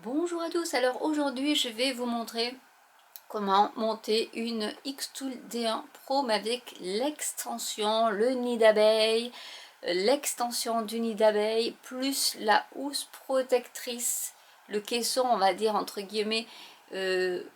Bonjour à tous, alors aujourd'hui je vais vous montrer comment monter une Xtool D1 Pro avec l'extension, le nid d'abeille, l'extension du nid d'abeille plus la housse protectrice, le caisson on va dire entre guillemets de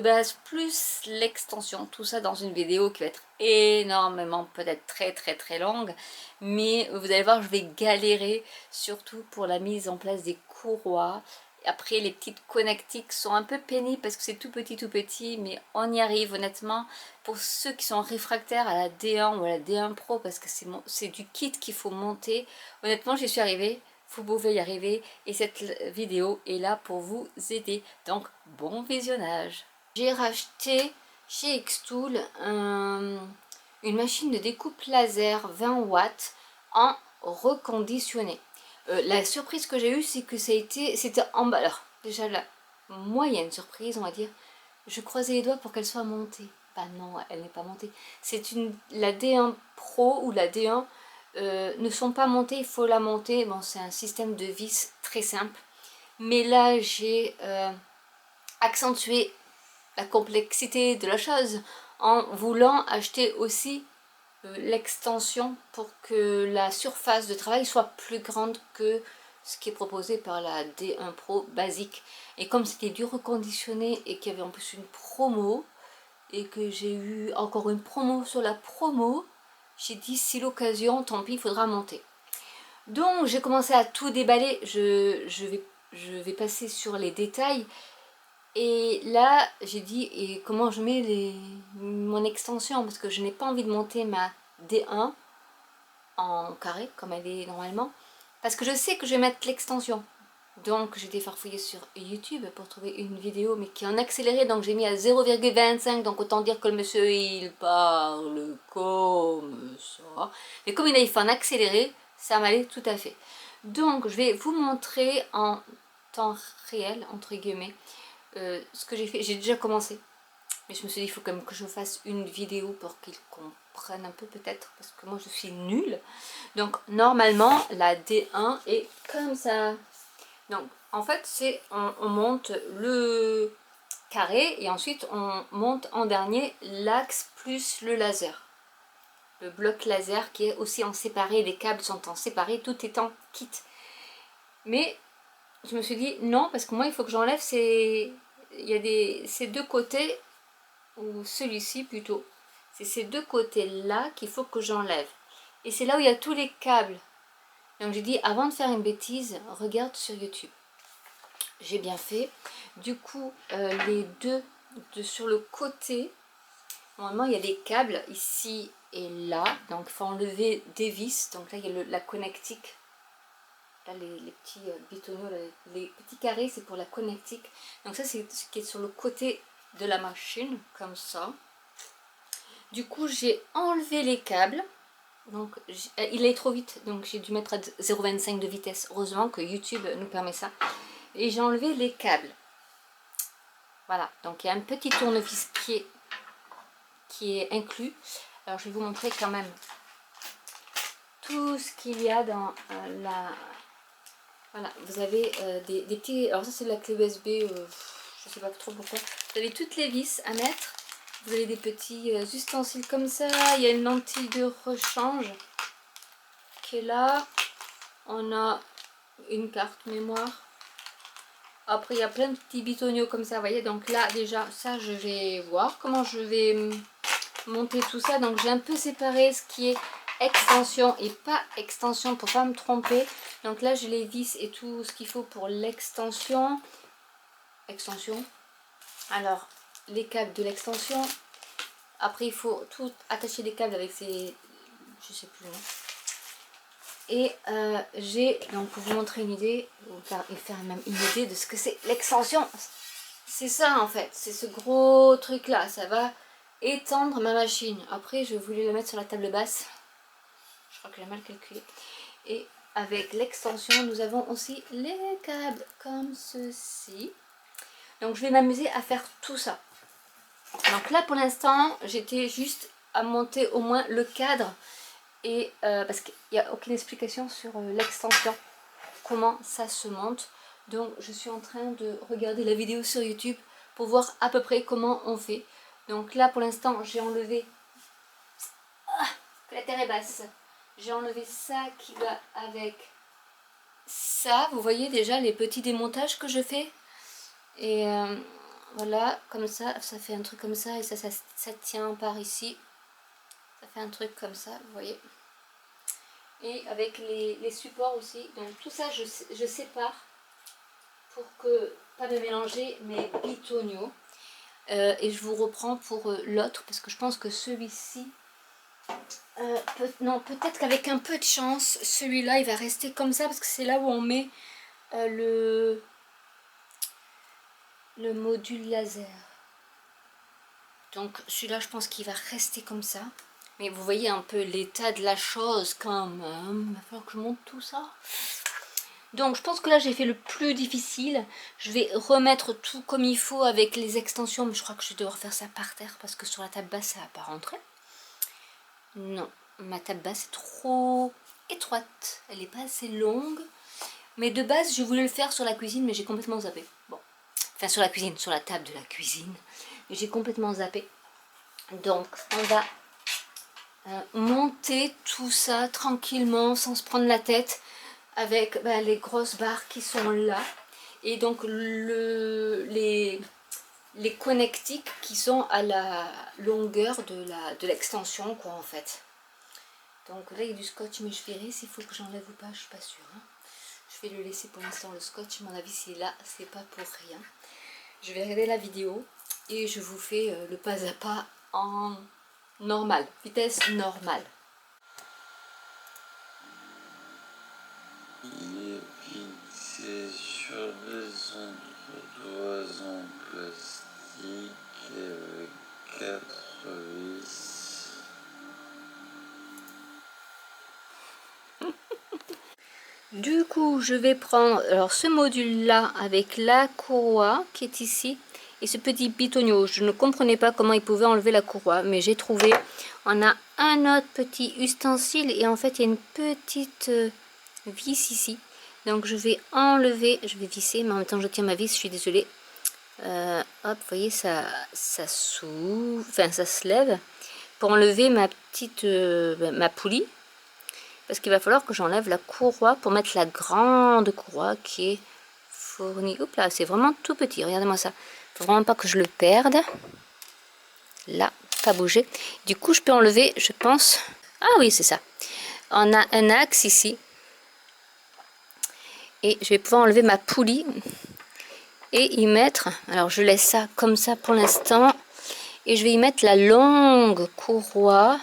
base plus l'extension, tout ça dans une vidéo qui va être énormément, peut-être très longue, mais vous allez voir je vais galérer surtout pour la mise en place des courroies. Après les petites connectiques sont un peu pénibles parce que c'est tout petit, mais on y arrive honnêtement. Pour ceux qui sont réfractaires à la D1 ou à la D1 Pro, parce que c'est du kit qu'il faut monter, honnêtement j'y suis arrivée, vous pouvez y arriver et cette vidéo est là pour vous aider. Donc bon visionnage. J'ai racheté chez Xtool une machine de découpe laser 20 watts en reconditionné. La surprise que j'ai eue, c'est que c'était en bas. Alors, déjà la moyenne surprise, on va dire, je croisais les doigts pour qu'elle soit montée. Bah non, elle n'est pas montée. La D1 Pro ou la D1 ne sont pas montées, il faut la monter. Bon, c'est un système de vis très simple. Mais là, j'ai accentué la complexité de la chose en voulant acheter aussi l'extension pour que la surface de travail soit plus grande que ce qui est proposé par la D1 Pro basique. Et comme c'était du reconditionné et qu'il y avait en plus une promo et que j'ai eu encore une promo sur la promo, j'ai dit si l'occasion, tant pis, il faudra monter. Donc j'ai commencé à tout déballer, je vais passer sur les détails. Et là, j'ai dit, et comment je mets mon extension, parce que je n'ai pas envie de monter ma D1 en carré, comme elle est normalement, parce que je sais que je vais mettre l'extension. Donc j'ai farfouillé sur YouTube pour trouver une vidéo, mais qui est en accéléré, donc j'ai mis à 0,25, donc autant dire que le monsieur, il parle comme ça. Mais comme il a fait en accéléré, ça m'allait tout à fait. Donc je vais vous montrer en temps réel, entre guillemets, ce que j'ai fait. J'ai déjà commencé, mais je me suis dit il faut quand même que je fasse une vidéo pour qu'ils comprennent un peu peut-être, parce que moi je suis nulle. Donc normalement la D1 est comme ça. Donc en fait c'est on monte le carré et ensuite on monte en dernier l'axe plus le laser. Le bloc laser qui est aussi en séparé, les câbles sont en séparé, tout est en kit. Mais je me suis dit non, parce que moi il faut que j'enlève ces deux côtés, ou celui-ci plutôt. C'est ces deux côtés là qu'il faut que j'enlève. Et c'est là où il y a tous les câbles. Donc j'ai dit avant de faire une bêtise, regarde sur YouTube. J'ai bien fait. Du coup les deux sur le côté, normalement il y a des câbles ici et là. Donc il faut enlever des vis. Donc là il y a la connectique. Là, les petits bitonneaux, les petits carrés, c'est pour la connectique. Donc ça, c'est ce qui est sur le côté de la machine, comme ça. Du coup, j'ai enlevé les câbles. Donc, il est trop vite, donc j'ai dû mettre à 0,25 de vitesse. Heureusement que YouTube nous permet ça. Et j'ai enlevé les câbles. Voilà, donc il y a un petit tournevis qui est inclus. Alors, je vais vous montrer quand même tout ce qu'il y a dans la... Voilà, vous avez des petits... Alors ça c'est la clé USB, je sais pas trop pourquoi. Vous avez toutes les vis à mettre. Vous avez des petits ustensiles comme ça. Il y a une lentille de rechange qui est là. On a une carte mémoire. Après il y a plein de petits bitonniaux comme ça, vous voyez. Donc là déjà, ça je vais voir comment je vais monter tout ça. Donc j'ai un peu séparé ce qui est extension et pas extension pour pas me tromper. Donc là j'ai les vis et tout ce qu'il faut pour l'extension. Alors les câbles de l'extension. Après il faut tout attacher les câbles avec ces, je sais plus, hein. Et j'ai, donc pour vous montrer une idée, et faire même une idée de ce que c'est l'extension. C'est ça en fait, c'est ce gros truc là, ça va étendre ma machine. Après je voulais le mettre sur la table basse. Je crois que j'ai mal calculé. Et avec l'extension, nous avons aussi les câbles comme ceci. Donc je vais m'amuser à faire tout ça. Donc là pour l'instant, j'étais juste à monter au moins le cadre. Et parce qu'il n'y a aucune explication sur l'extension, comment ça se monte. Donc je suis en train de regarder la vidéo sur YouTube pour voir à peu près comment on fait. Donc là pour l'instant j'ai enlevé, que la terre est basse, j'ai enlevé ça qui va avec ça. Vous voyez déjà les petits démontages que je fais. Et voilà, comme ça fait un truc comme ça, et ça tient par ici. Ça fait un truc comme ça, vous voyez. Et avec les supports aussi. Donc tout ça je sépare pour que pas me mélanger mes bitoniaux. Et je vous reprends pour l'autre parce que je pense que celui-ci, non, peut-être qu'avec un peu de chance, celui-là il va rester comme ça parce que c'est là où on met le module laser. Donc celui-là je pense qu'il va rester comme ça. Mais vous voyez un peu l'état de la chose quand même. Il va falloir que je monte tout ça. Donc je pense que là j'ai fait le plus difficile. Je vais remettre tout comme il faut avec les extensions. Mais je crois que je vais devoir faire ça par terre parce que sur la table basse ça va pas rentrer. Non, ma table basse est trop étroite. Elle n'est pas assez longue. Mais de base je voulais le faire sur la cuisine mais j'ai complètement zappé. Bon, enfin sur la cuisine, sur la table de la cuisine. Mais j'ai complètement zappé. Donc on va monter tout ça tranquillement sans se prendre la tête avec les grosses barres qui sont là et donc les connectiques qui sont à la longueur de l'extension quoi en fait. Donc là il y a du scotch mais je verrai s'il faut que j'enlève ou pas, je suis pas sûre hein. Je vais le laisser pour l'instant le scotch, à mon avis c'est là, c'est pas pour rien. Je vais regarder la vidéo et je vous fais le pas à pas en normal, vitesse normale. Il est fixé sur des entredoises en plastique avec 4 vis. Du coup, je vais prendre alors ce module-là avec la courroie qui est ici et ce petit bitonio. Je ne comprenais pas comment il pouvait enlever la courroie, mais j'ai trouvé. On a un autre petit ustensile et en fait, il y a une petite vis ici. Donc, je vais enlever, je vais visser, mais en même temps, je tiens ma vis, je suis désolée. Hop, vous voyez, ça s'ouvre, enfin, ça se lève pour enlever ma petite, ma poulie. Parce qu'il va falloir que j'enlève la courroie pour mettre la grande courroie qui est fournie. Oups là, c'est vraiment tout petit. Regardez-moi ça. Il faut vraiment pas que je le perde. Là, pas bouger. Du coup, je peux enlever, je pense. Ah oui, c'est ça. On a un axe ici. Et je vais pouvoir enlever ma poulie et y mettre. Alors, je laisse ça comme ça pour l'instant. Et je vais y mettre la longue courroie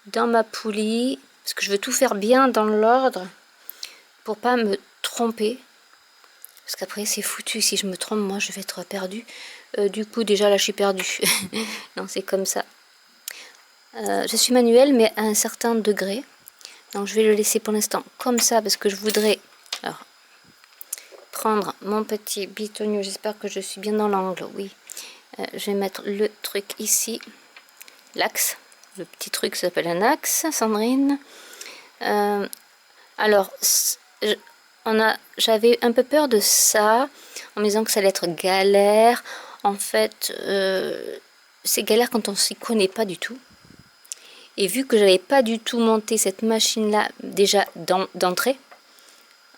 dans ma poulie. Parce que je veux tout faire bien dans l'ordre pour pas me tromper. Parce qu'après c'est foutu, si je me trompe, moi je vais être perdue. Du coup déjà là je suis perdue. Non c'est comme ça. Je suis manuelle mais à un certain degré. Donc je vais le laisser pour l'instant comme ça parce que je voudrais alors, prendre mon petit bitonio. J'espère que je suis bien dans l'angle, oui. Je vais mettre le truc ici. L'axe. Le petit truc s'appelle un axe, Sandrine. Alors, j'avais un peu peur de ça, en me disant que ça allait être galère. En fait, c'est galère quand on s'y connaît pas du tout. Et vu que j'avais pas du tout monté cette machine-là déjà d'entrée,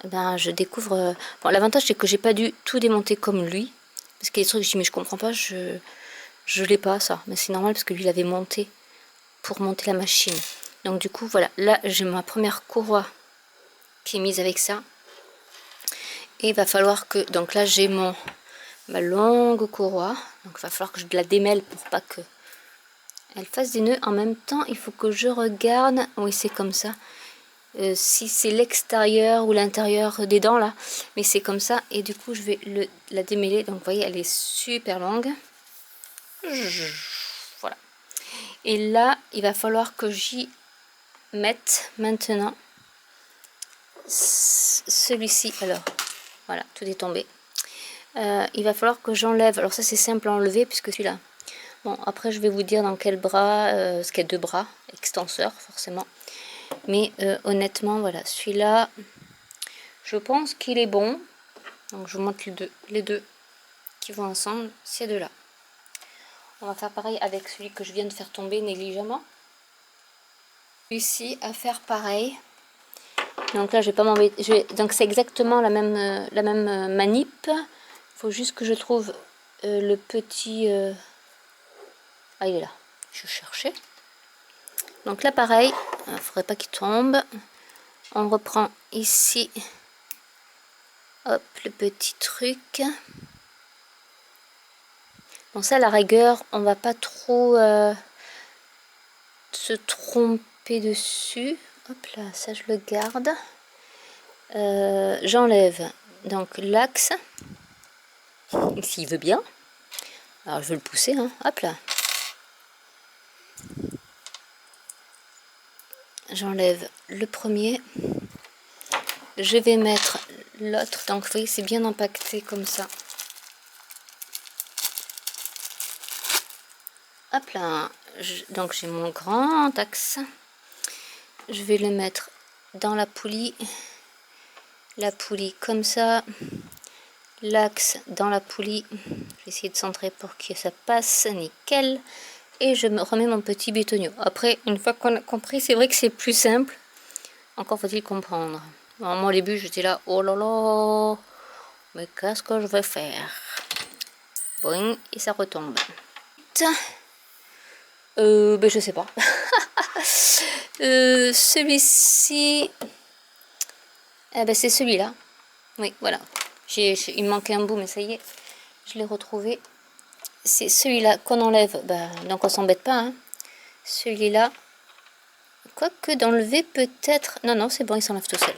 ben je découvre. Bon, l'avantage c'est que j'ai pas dû tout démonter comme lui, parce qu'il y a des trucs que je dis mais je comprends pas, je l'ai pas ça. Mais c'est normal parce que lui il avait monté pour monter la machine. Donc du coup voilà, là j'ai ma première courroie qui est mise avec ça. Et il va falloir que, donc là j'ai ma longue courroie, donc il va falloir que je la démêle pour pas que elle fasse des nœuds. En même temps il faut que je regarde, oui c'est comme ça, si c'est l'extérieur ou l'intérieur des dents là, mais c'est comme ça. Et du coup je vais la démêler, donc vous voyez elle est super longue, voilà. Et là il va falloir que j'y mette maintenant celui-ci. Alors voilà, tout est tombé. Il va falloir que j'enlève, alors ça c'est simple à enlever puisque celui-là, bon après je vais vous dire dans quel bras, parce qu'il y a deux bras extenseurs forcément, mais honnêtement voilà, celui-là je pense qu'il est bon, Donc je vous montre les deux qui vont ensemble, ces deux là. On va faire pareil avec celui que je viens de faire tomber négligemment. Ici à faire pareil. Donc là je vais pas m'embêter. Donc c'est exactement la même manip. Il faut juste que je trouve le petit. Ah il est là. Je cherchais. Donc là pareil, il ne faudrait pas qu'il tombe. On reprend ici. Hop, le petit truc. Bon ça à la rigueur, on va pas trop se tromper dessus. Hop là, ça je le garde. J'enlève donc l'axe. S'il veut bien. Alors je vais le pousser, hein. Hop là. J'enlève le premier. Je vais mettre l'autre. Donc vous voyez, c'est bien impacté comme ça. Hop là. Donc j'ai mon grand axe. Je vais le mettre dans la poulie. La poulie comme ça. L'axe dans la poulie. Je vais essayer de centrer pour que ça passe nickel. Et je me remets mon petit bétonio. Après, une fois qu'on a compris, c'est vrai que c'est plus simple. Encore faut-il comprendre. Alors, moi au début j'étais là, oh là là, mais qu'est-ce que je vais faire? Boing, et ça retombe. Ben, je sais pas. Celui-ci, eh ben, c'est celui-là. Oui, voilà. Il me manquait un bout, mais ça y est, je l'ai retrouvé. C'est celui-là qu'on enlève. Ben, donc on s'embête pas. Hein. Celui-là, quoique d'enlever peut-être. Non, non, c'est bon, il s'enlève tout seul.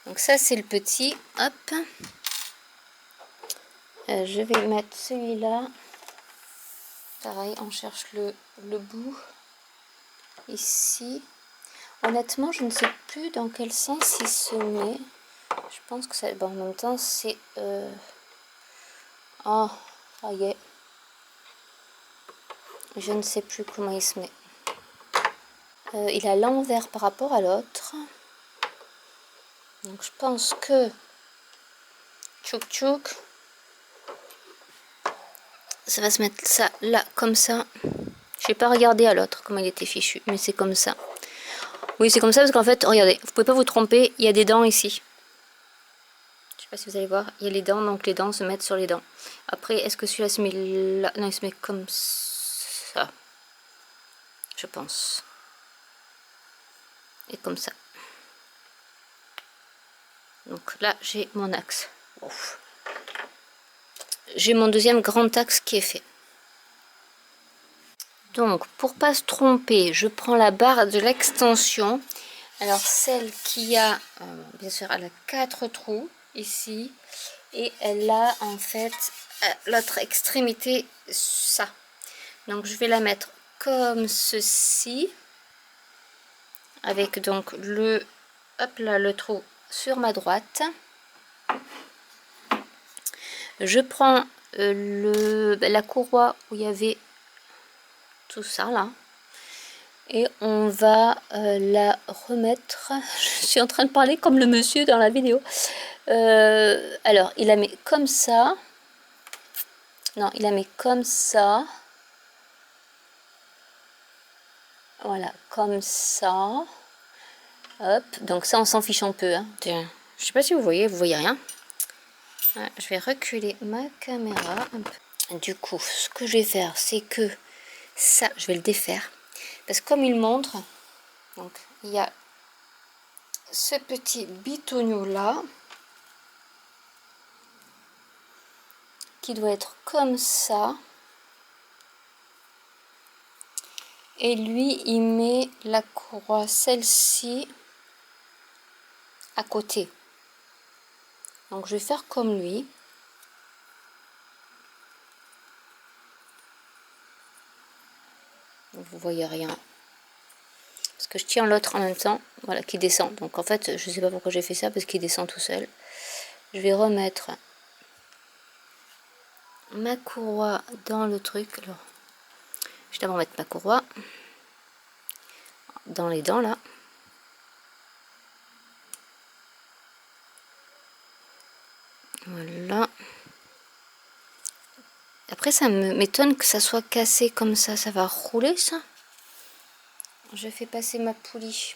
Donc ça, c'est le petit. Hop. Je vais mettre celui-là. Pareil, on cherche le bout. Ici. Honnêtement, je ne sais plus dans quel sens il se met. Je pense que ça... Bon, en même temps, c'est... Oh, ça y est. Je ne sais plus comment il se met. Il a l'envers par rapport à l'autre. Donc je pense que... Tchouk tchouk. Ça va se mettre ça là, comme ça. Je n'ai pas regardé à l'autre comment il était fichu, mais c'est comme ça. Oui, c'est comme ça parce qu'en fait, regardez, vous pouvez pas vous tromper, il y a des dents ici. Je sais pas si vous allez voir, il y a les dents, donc les dents se mettent sur les dents. Après, est-ce que celui-là se met là? Non, il se met comme ça. Je pense. Et comme ça. Donc là, j'ai mon axe. J'ai mon deuxième grand axe qui est fait. Donc, pour pas se tromper, je prends la barre de l'extension. Alors, celle qui a, bien sûr, elle a 4 trous ici. Et elle a en fait l'autre extrémité, ça. Donc, je vais la mettre comme ceci. Avec donc le, hop là, le trou sur ma droite. Je prends la courroie où il y avait tout ça là. Et on va la remettre. Je suis en train de parler comme le monsieur dans la vidéo. Alors, il la met comme ça. Non, il la met comme ça. Voilà, comme ça. Hop, donc ça, on s'en fiche un peu. Hein. Je sais pas si vous voyez rien. Ouais, je vais reculer ma caméra un peu. Du coup, ce que je vais faire, c'est que ça, je vais le défaire. Parce que comme il montre, donc il y a ce petit bitonio là qui doit être comme ça. Et lui, il met la courroie, celle-ci, à côté. Donc je vais faire comme lui. Vous voyez rien. Parce que je tiens l'autre en même temps, voilà, qui descend. Donc en fait, je ne sais pas pourquoi j'ai fait ça, parce qu'il descend tout seul. Je vais remettre ma courroie dans le truc. Alors, je vais d'abord mettre ma courroie dans les dents là. Après, ça m'étonne que ça soit cassé comme ça. Ça va rouler, ça? Je fais passer ma poulie.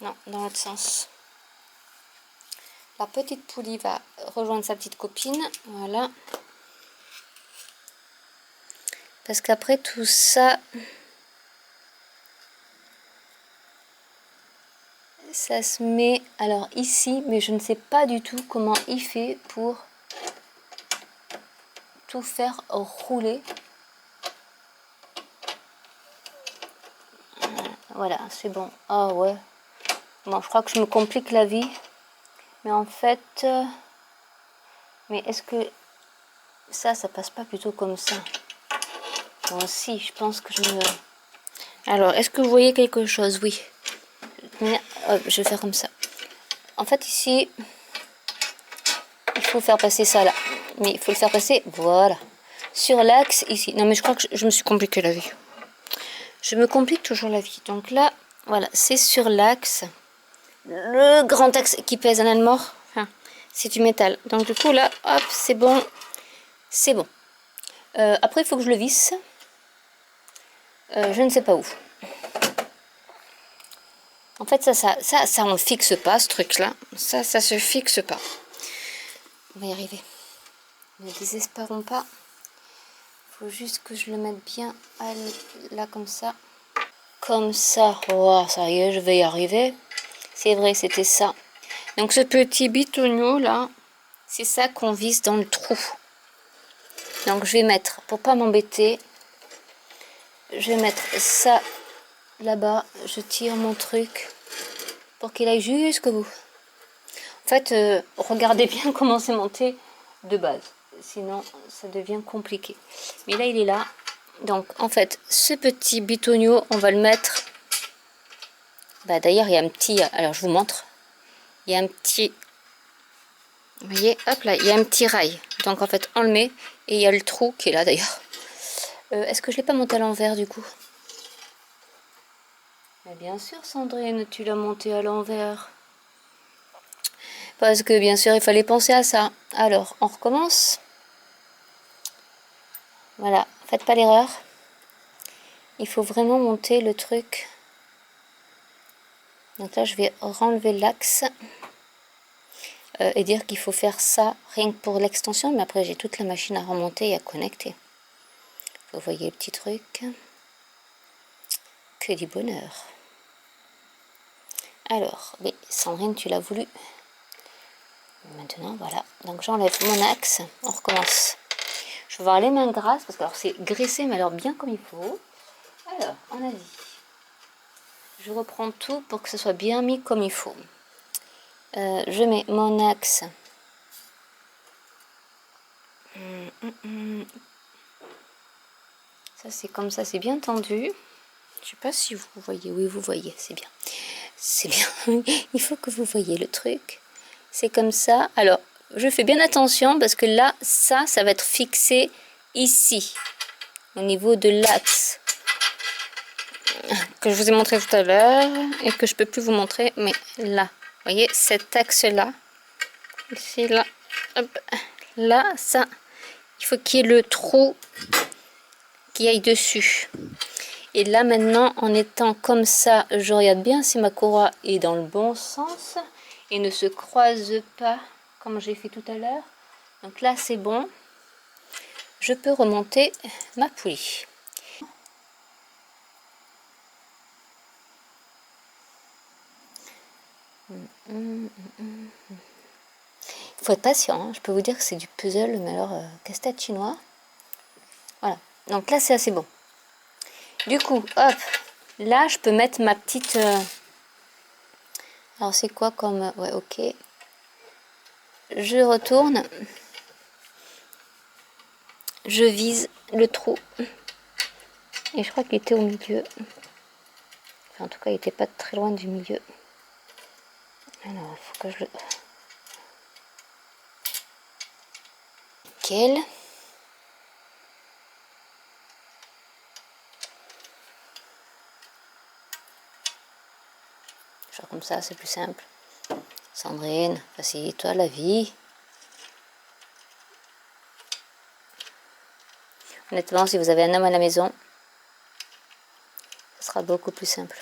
Non, dans l'autre sens. La petite poulie va rejoindre sa petite copine. Voilà. Parce qu'après tout ça, ça se met alors ici, mais je ne sais pas du tout comment il fait pour tout faire rouler. Voilà, c'est bon. Ah ouais. Bon, je crois que je me complique la vie. Mais en fait... mais est-ce que ça passe pas plutôt comme ça? Bon, si, je pense que je me... Alors, est-ce que vous voyez quelque chose? Oui. Hop, je vais faire comme ça. En fait, ici, il faut faire passer ça là. Mais il faut le faire passer, voilà. Sur l'axe, ici. Non, mais je crois que je me suis compliqué la vie. Je me complique toujours la vie. Donc là, voilà, c'est sur l'axe. Le grand axe qui pèse un âne mort. Enfin, c'est du métal. Donc du coup, là, hop, c'est bon. C'est bon. Après, il faut que je le visse. Je ne sais pas où. En fait, ça on fixe pas, ce truc-là. Ça se fixe pas. On va y arriver. Ne désespérons pas. Il faut juste que je le mette bien là, comme ça. Comme ça. Oh, ça y est, je vais y arriver. C'est vrai, c'était ça. Donc, ce petit bitonio, là, c'est ça qu'on visse dans le trou. Donc, je vais mettre, pour pas m'embêter, je vais mettre ça là-bas. Je tire mon truc pour qu'il aille jusqu'au bout. En fait, regardez bien comment c'est monté de base. Sinon, ça devient compliqué. Mais là, il est là. Donc, en fait, ce petit bitonio, on va le mettre... Bah, d'ailleurs, il y a un petit... Alors, je vous montre. Il y a un petit... Vous voyez, hop là, il y a un petit rail. Donc, en fait, on le met. Et il y a le trou qui est là, d'ailleurs. Est-ce que je ne l'ai pas monté à l'envers, du coup? Mais bien sûr, Sandrine, tu l'as monté à l'envers. Parce que, bien sûr, il fallait penser à ça. Alors, on recommence. Voilà, faites pas l'erreur. Il faut vraiment monter le truc. Donc là, je vais renlever l'axe. Et dire qu'il faut faire ça rien que pour l'extension. Mais après, j'ai toute la machine à remonter et à connecter. Vous voyez le petit truc. Que du bonheur. Alors, oui, Sandrine, tu l'as voulu. Maintenant, voilà. Donc, j'enlève mon axe. On recommence. Je vais avoir les mains grasses. Parce que alors c'est graissé, mais alors bien comme il faut. Alors, on a dit. Je reprends tout pour que ce soit bien mis comme il faut. Je mets mon axe. Ça, c'est comme ça, c'est bien tendu. Je sais pas si vous voyez. Oui, vous voyez, c'est bien. C'est bien. Il faut que vous voyez le truc. C'est comme ça. Alors, je fais bien attention parce que là, ça va être fixé ici, au niveau de l'axe que je vous ai montré tout à l'heure et que je peux plus vous montrer, mais là, vous voyez, cet axe-là, ici, là, hop, là, ça, il faut qu'il y ait le trou qui aille dessus. Et là, maintenant, en étant comme ça, je regarde bien si ma courroie est dans le bon sens et ne se croise pas comme j'ai fait tout à l'heure. Donc là, c'est bon. Je peux remonter ma poulie. Il faut être patient, hein. Je peux vous dire que c'est du puzzle, mais alors casse-tête chinois. Voilà, donc là c'est assez bon. Du coup, hop, là je peux mettre ma petite... Alors c'est quoi comme... Ouais, ok. Je retourne. Je vise le trou. Et je crois qu'il était au milieu. Enfin, en tout cas, il n'était pas très loin du milieu. Alors, il faut que je le... Nickel. Genre comme ça, c'est plus simple. Sandrine, facilite-toi la vie. Honnêtement, si vous avez un homme à la maison, ce sera beaucoup plus simple.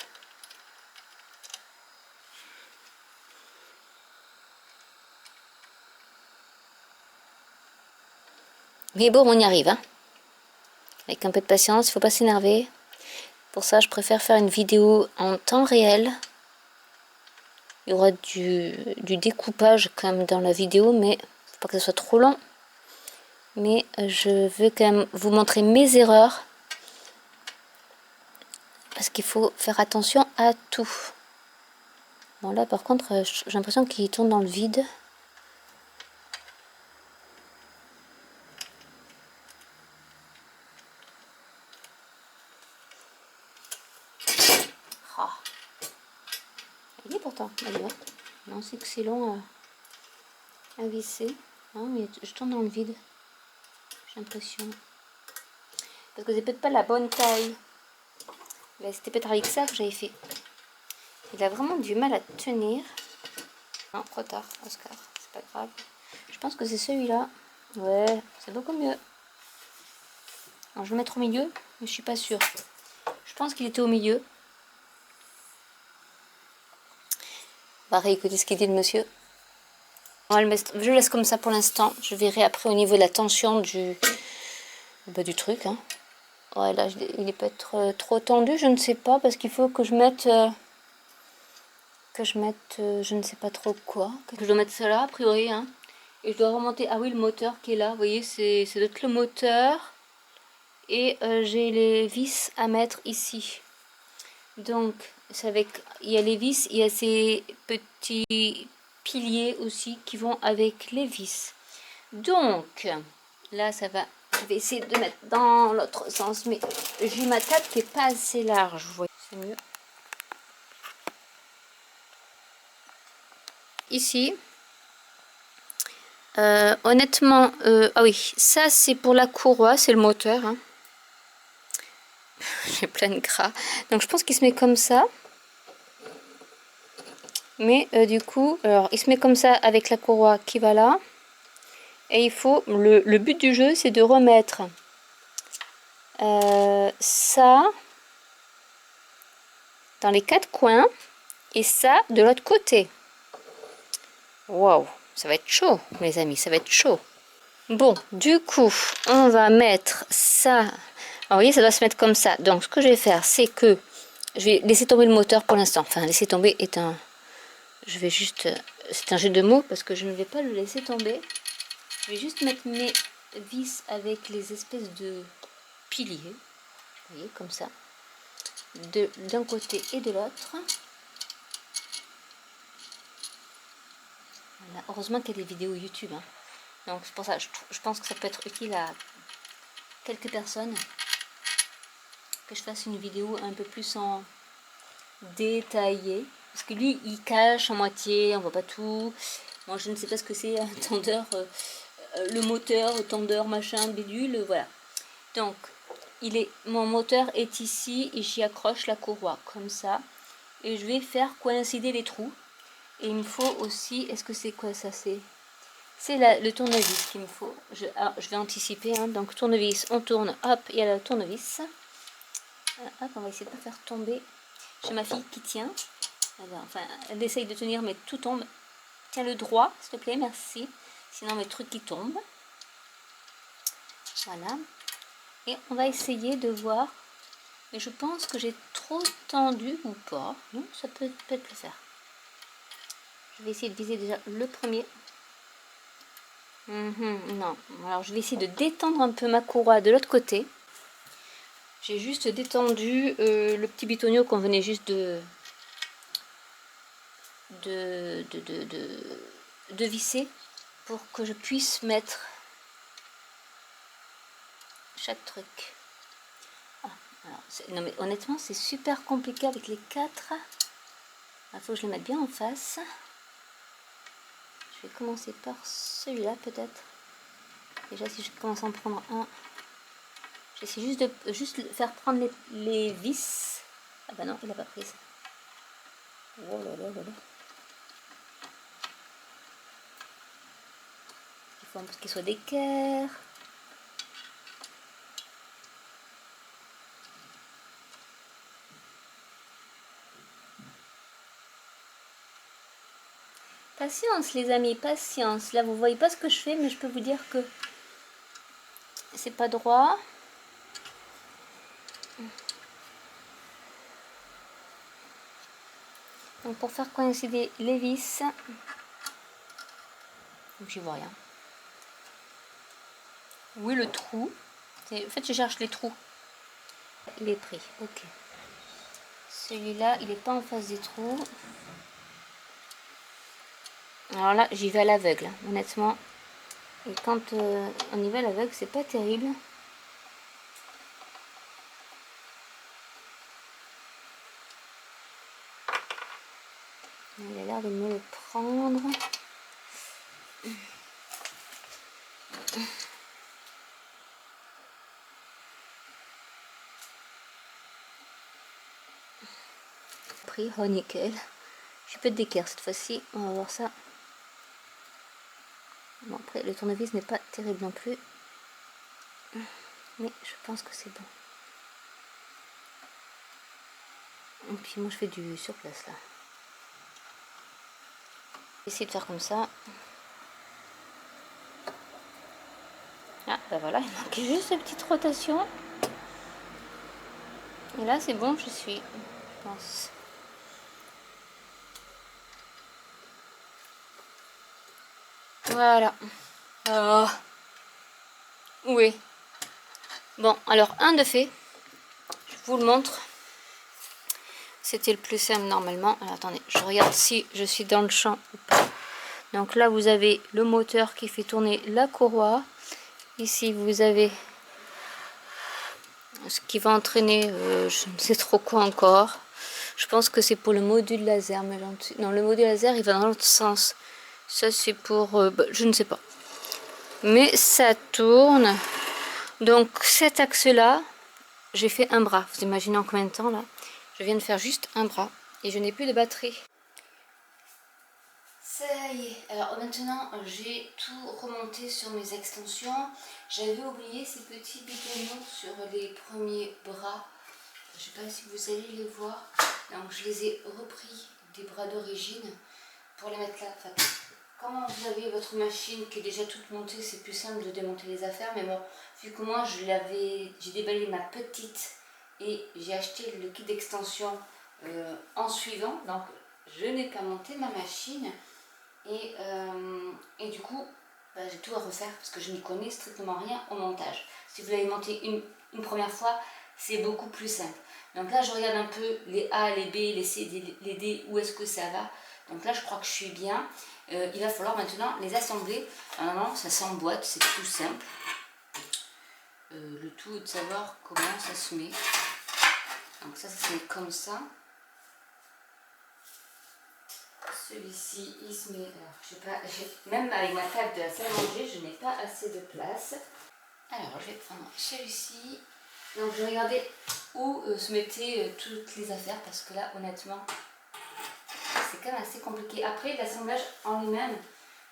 Mais bon, on y arrive, hein. Avec un peu de patience, il ne faut pas s'énerver. Pour ça, je préfère faire une vidéo en temps réel. Il y aura du découpage comme dans la vidéo, mais il ne faut pas que ce soit trop long. Mais je veux quand même vous montrer mes erreurs. Parce qu'il faut faire attention à tout. Bon là par contre, j'ai l'impression qu'il tourne dans le vide. Oh. Il est pourtant, allez hop. Non, c'est que c'est long à visser. Non mais je tourne dans le vide. J'ai l'impression. Parce que c'est peut-être pas la bonne taille. Mais c'était peut-être avec ça que j'avais fait. Il a vraiment du mal à tenir. Non, trop tard, Oscar. C'est pas grave. Je pense que c'est celui-là. Ouais, c'est beaucoup mieux. Alors, je vais le mettre au milieu, mais je suis pas sûre. Je pense qu'il était au milieu. On va réécouter ce qu'il dit le monsieur. On va le mettre, je le laisse comme ça pour l'instant. Je verrai après au niveau de la tension du truc. Hein. Ouais, là, il est peut-être trop tendu, je ne sais pas, parce qu'il faut que je mette... je ne sais pas trop quoi. Je dois mettre ça là, a priori. Hein. Et je dois remonter... Ah oui, le moteur qui est là. Vous voyez, c'est peut-être le moteur. Et j'ai les vis à mettre ici. Donc, c'est avec... Il y a les vis, il y a ces petits piliers aussi qui vont avec les vis. Donc, là, ça va... Je vais essayer de mettre dans l'autre sens, mais j'ai ma table qui n'est pas assez large. Vous voyez, c'est mieux. Ici, honnêtement, ah oui, ça c'est pour la courroie, c'est le moteur. Hein. J'ai plein de gras. Donc je pense qu'il se met comme ça. Mais du coup, alors il se met comme ça avec la courroie qui va là. Et il faut, le but du jeu, c'est de remettre ça dans les quatre coins et ça de l'autre côté. Waouh, ça va être chaud, mes amis, ça va être chaud. Bon, du coup, on va mettre ça. Alors, vous voyez, ça doit se mettre comme ça. Donc, ce que je vais faire, c'est que je vais laisser tomber le moteur pour l'instant. Enfin, laisser tomber est un... Je vais juste... C'est un jeu de mots parce que je ne vais pas le laisser tomber. Je vais juste mettre mes vis avec les espèces de piliers. Vous voyez, comme ça. D'un côté et de l'autre. Voilà. Heureusement qu'il y a des vidéos YouTube. Hein. Donc, c'est pour ça, je pense que ça peut être utile à quelques personnes. Que je fasse une vidéo un peu plus en détaillé. Parce que lui, il cache en moitié, on voit pas tout. Moi, je ne sais pas ce que c'est un tendeur, le moteur, le tendeur, machin, bidule, voilà. Donc, mon moteur est ici et j'y accroche la courroie, comme ça. Et je vais faire coïncider les trous. Et il me faut aussi, est-ce que c'est quoi ça? C'est le tournevis qu'il me faut. Je vais anticiper, hein. Donc tournevis, on tourne, hop, il y a le tournevis. Hop, on va essayer de ne pas faire tomber. J'ai ma fille qui tient. Alors, enfin, elle essaye de tenir, mais tout tombe. Tiens le droit, s'il te plaît, merci. Sinon, mes trucs qui tombent. Voilà. Et on va essayer de voir. Mais je pense que j'ai trop tendu ou pas. Non, ça peut peut-être le faire. Je vais essayer de viser déjà le premier. Non. Alors, je vais essayer de détendre un peu ma courroie de l'autre côté. J'ai juste détendu le petit bitonio qu'on venait juste de visser pour que je puisse mettre chaque truc. Ah, alors, non mais honnêtement c'est super compliqué avec les quatre. Il faut que je les mette bien en face. Je vais commencer par celui-là peut-être. Déjà si je commence à en prendre un. J'essaie juste de faire prendre les vis. Ah bah non, il n'a pas prise. Oh là là là là. Il faut qu'il soit d'équerre. Patience les amis, patience. Là vous voyez pas ce que je fais, mais je peux vous dire que c'est pas droit. Donc pour faire coïncider les vis, j'y vois rien. Oui, le trou. En fait je cherche les trous. Il est pris, ok. Celui-là, il n'est pas en face des trous. Alors là, j'y vais à l'aveugle, hein, honnêtement. Et quand on y va à l'aveugle, c'est pas terrible. Il a l'air de me le prendre. Pris, oh nickel. Je peux d'équerre cette fois-ci, on va voir ça. Bon, après, le tournevis n'est pas terrible non plus. Mais je pense que c'est bon. Et puis moi je fais du sur place là. Essayer de faire comme ça. Ah bah voilà, il manquait juste une petite rotation. Et là c'est bon, je suis, je pense. Voilà. Oh. Oui. Bon, alors un de fait. Je vous le montre. C'était le plus simple normalement. Alors attendez, je regarde si je suis dans le champ ou pas. Donc là vous avez le moteur qui fait tourner la courroie. Ici vous avez ce qui va entraîner, je ne sais trop quoi encore. Je pense que c'est pour le module laser. Mais non, le module laser il va dans l'autre sens. Ça c'est pour, bah, je ne sais pas. Mais ça tourne. Donc cet axe là, j'ai fait un bras. Vous imaginez en combien de temps là? Je viens de faire juste un bras. Et je n'ai plus de batterie. Ça y est, alors maintenant j'ai tout remonté sur mes extensions. J'avais oublié ces petits bidonneaux sur les premiers bras. Je ne sais pas si vous allez les voir. Donc je les ai repris des bras d'origine pour les mettre là. Enfin, quand vous avez votre machine qui est déjà toute montée, c'est plus simple de démonter les affaires. Mais bon, vu que moi j'ai déballé ma petite et j'ai acheté le kit d'extension en suivant. Donc je n'ai pas monté ma machine. Et du coup, bah, j'ai tout à refaire parce que je n'y connais strictement rien au montage. Si vous l'avez monté une première fois, c'est beaucoup plus simple. Donc là, je regarde un peu les A, les B, les C, les D, où est-ce que ça va. Donc là, je crois que je suis bien. Il va falloir maintenant les assembler. Normalement, ça s'emboîte, c'est tout simple. Le tout est de savoir comment ça se met. Donc ça se met comme ça. Celui-ci, il se met, alors, je sais pas, même avec ma table de la salle à manger, je n'ai pas assez de place. Alors, je vais prendre celui-ci. Donc, je vais regarder où se mettaient toutes les affaires, parce que là, honnêtement, c'est quand même assez compliqué. Après, l'assemblage en lui-même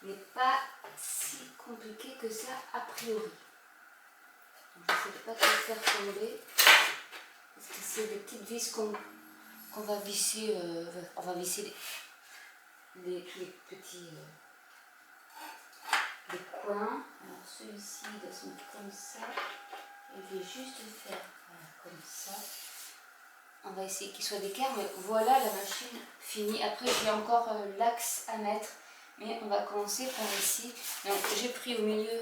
n'est pas si compliqué que ça, a priori. Donc, je ne sais pas trop faire tomber, parce que c'est des petites vis qu'on va visser, on va visser les petits les coins. Alors celui-ci il doit se mettre comme ça. Et je vais juste faire voilà, comme ça. On va essayer qu'il soit d'équerre, mais voilà la machine finie. Après j'ai encore l'axe à mettre, mais on va commencer par ici. Donc j'ai pris au milieu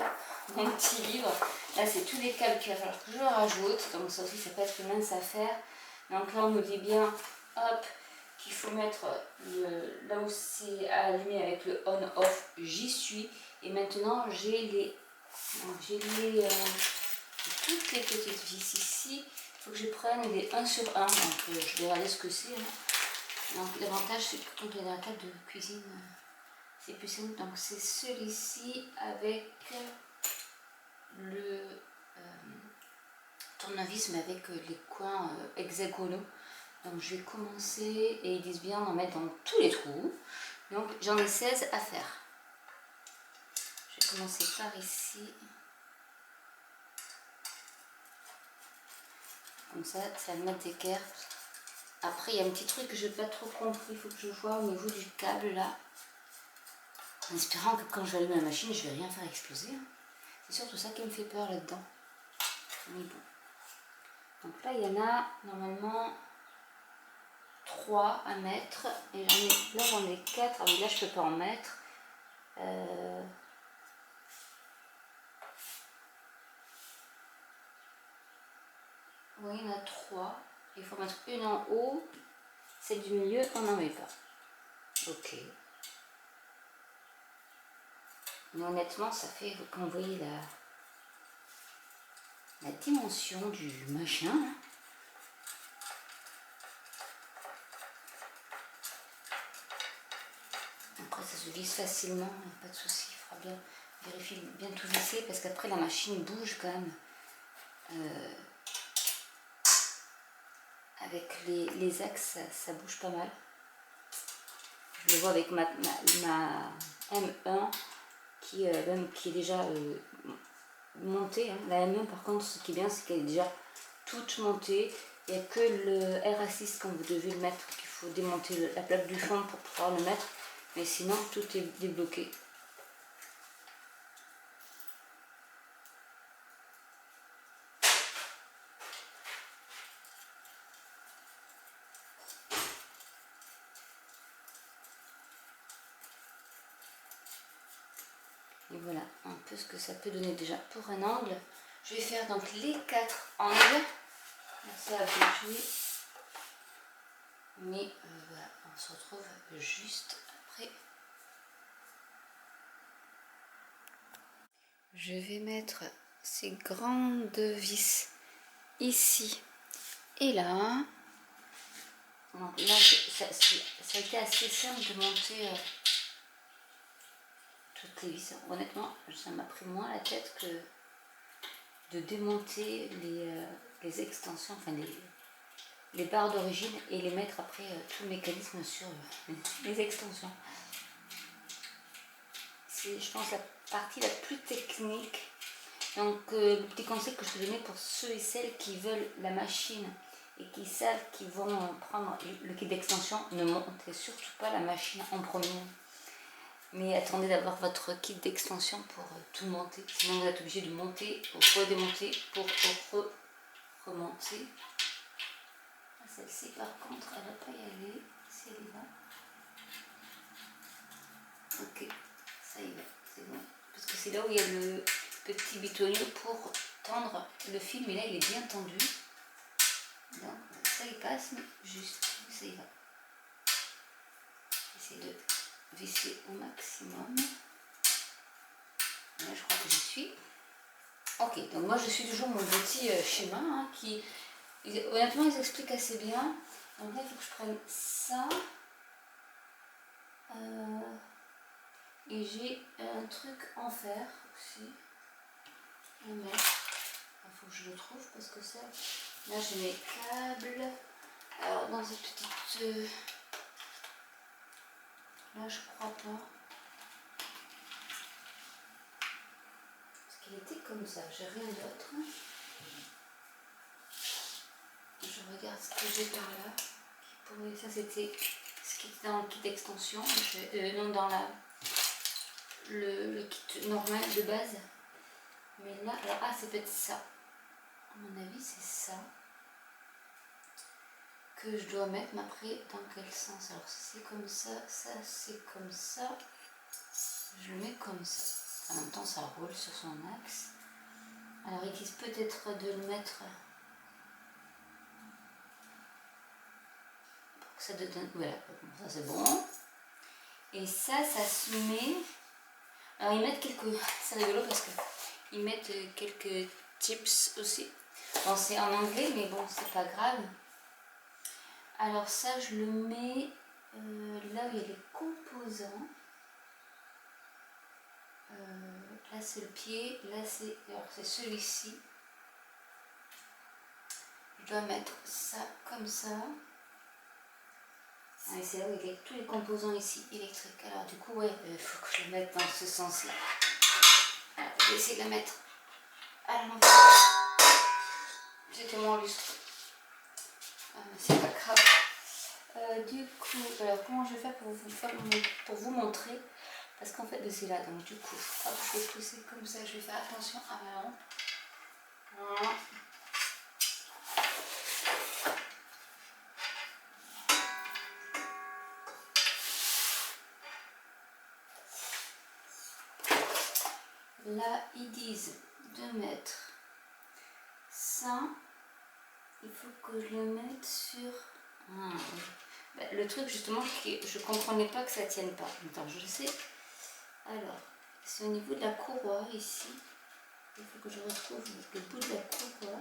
mon petit livre. Là c'est tous les câbles qu'il va falloir que je rajoute. Donc ça aussi ça peut être une mince affaire. Donc là on nous dit bien, hop, qu'il faut mettre là où c'est allumé avec le on-off, j'y suis. Et maintenant j'ai toutes les petites vis ici. Il faut que je prenne les 1 sur 1. Donc je vais regarder ce que c'est. Hein. Donc l'avantage c'est que quand on est dans la table de cuisine, c'est plus simple. Donc c'est celui-ci avec le tournevis, mais avec les coins hexagonaux. Donc je vais commencer, et ils disent bien d'en mettre dans tous les trous. Donc j'en ai 16 à faire. Je vais commencer par ici. Comme ça, ça va me mettre d'équerre. Après, il y a un petit truc que je n'ai pas trop compris. Il faut que je vois au niveau du câble là. En espérant que quand je vais allumer la machine, je vais rien faire exploser. Hein. C'est surtout ça qui me fait peur là-dedans. Mais bon. Donc là, il y en a normalement 3 à mettre. Et là, j'en ai 4. Ah oui, là, je peux pas en mettre. Oui, il y en a 3. Il faut mettre une en haut. Celle du milieu, on n'en met pas. Ok. Mais honnêtement, ça fait, quand vous voyez la dimension du machin, là. Après, ça se visse facilement, pas de souci, il faudra bien vérifier, bien tout visser, parce qu'après la machine bouge quand même. Avec les axes, ça bouge pas mal. Je le vois avec ma M1 qui est déjà montée. Hein. La M1 par contre, ce qui est bien, c'est qu'elle est déjà toute montée. Il n'y a que le R6 quand vous devez le mettre, qu'il faut démonter la plaque du fond pour pouvoir le mettre. Mais sinon, tout est débloqué. Et voilà un peu ce que ça peut donner déjà pour un angle. Je vais faire donc les 4 angles. Ça a bougé. Mais voilà, on se retrouve juste après. Je vais mettre ces grandes vis ici et là. Donc là, ça a été assez simple de monter toutes les vis. Honnêtement, ça m'a pris moins la tête que de démonter les extensions, enfin les barres d'origine et les mettre après tout le mécanisme sur les extensions. C'est, je pense, la partie la plus technique. Donc le petit conseil que je peux donner pour ceux et celles qui veulent la machine et qui savent qu'ils vont prendre le kit d'extension, ne montez surtout pas la machine en premier. Mais attendez d'avoir votre kit d'extension pour tout monter. Sinon vous êtes obligé de monter, redémonter pour remonter. Celle-ci par contre, elle ne va pas y aller. Si elle y va. Ok, ça y va, c'est bon. Parce que c'est là où il y a le petit bitonio pour tendre le fil, mais là il est bien tendu. Donc ça y passe, mais juste, ça y va. Essayez de visser au maximum. Là je crois que j'y suis. Ok, donc moi je suis toujours mon petit schéma hein, qui, honnêtement ils expliquent assez bien. Donc là il faut que je prenne ça. Et j'ai un truc en fer aussi. Il faut que je le trouve parce que ça. Là j'ai mes câbles. Alors dans cette petite. Là je crois pas. Parce qu'il était comme ça, j'ai rien d'autre. Je regarde ce que j'ai par là. Ça c'était ce qui était dans le kit d'extension. Non, dans le kit normal de base. Mais là, alors, c'est peut-être ça. À mon avis, c'est ça que je dois mettre. Mais après, dans quel sens? Alors, si c'est comme ça, ça c'est comme ça. Je le mets comme ça. En même temps, ça roule sur son axe. Alors, il disent peut-être de le mettre pour que ça donne. Voilà, ça c'est bon. Et ça se met. Alors, ils mettent quelques. C'est rigolo parce qu'ils mettent quelques tips aussi. Bon, c'est en anglais, mais bon, c'est pas grave. Alors, ça, je le mets là où il y a les composants. Là, c'est le pied. Là, c'est celui-ci. Je dois mettre ça comme ça. Ah, c'est là où il y a tous les composants ici électriques. Alors, du coup, ouais, il faut que je le mette dans ce sens-là. Alors, je vais essayer de la mettre à l'envers. C'était mon lustre. C'est pas grave. Du coup, alors comment je vais faire pour vous montrer? parce qu'en fait c'est là, donc du coup, hop, je vais pousser comme ça, je vais faire attention à ma lampe. Voilà. Là, ils disent de mettre ça. Il faut que je le mette sur... Ah, oui. Ben, le truc justement, je ne comprenais pas que ça ne tienne pas. Attends, je sais. Alors, c'est au niveau de la courroie ici. Il faut que je retrouve le bout de la courroie.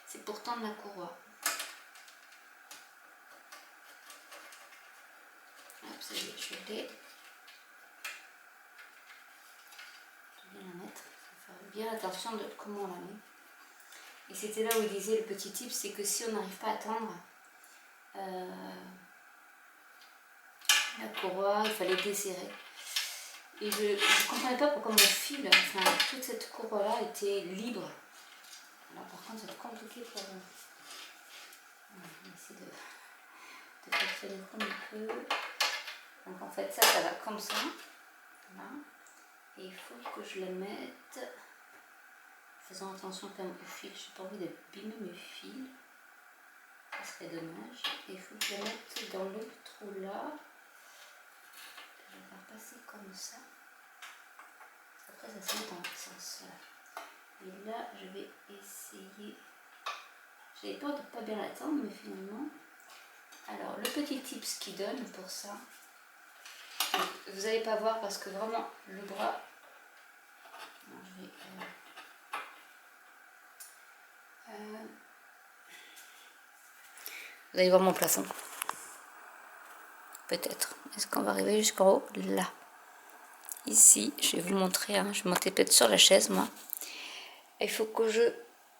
C'est pour tendre la courroie. Hop, ça y est, je l'ai. Je vais la mettre. Il faut faire bien attention de comment on la met. Et c'était là où il disait le petit tip, c'est que si on n'arrive pas à tendre la courroie, il fallait desserrer. Et je ne comprenais pas pourquoi mon fil, enfin toute cette courroie-là était libre. Alors par contre, c'est compliqué pour... On va essayer de faire le comme un peu. Donc en fait, ça va comme ça. Voilà. Et il faut que je le mette... Faisant attention quand même au fil, je n'ai pas envie d'abîmer mes fils. Ça serait dommage. Et il faut que je le mette dans le trou là. Je vais faire passer comme ça. Après, ça se met dans le sens là. Et là, je vais essayer. J'avais peur de ne pas bien l'attendre, mais finalement. Alors, le petit tips qu'il donne pour ça. Donc, vous n'allez pas voir parce que vraiment, le bras. Non, je vais. Vous allez voir mon plafond. Peut-être. Est-ce qu'on va arriver jusqu'en haut? Là. Ici, je vais vous montrer. Hein. Je vais monter peut-être sur la chaise, moi. Il faut que je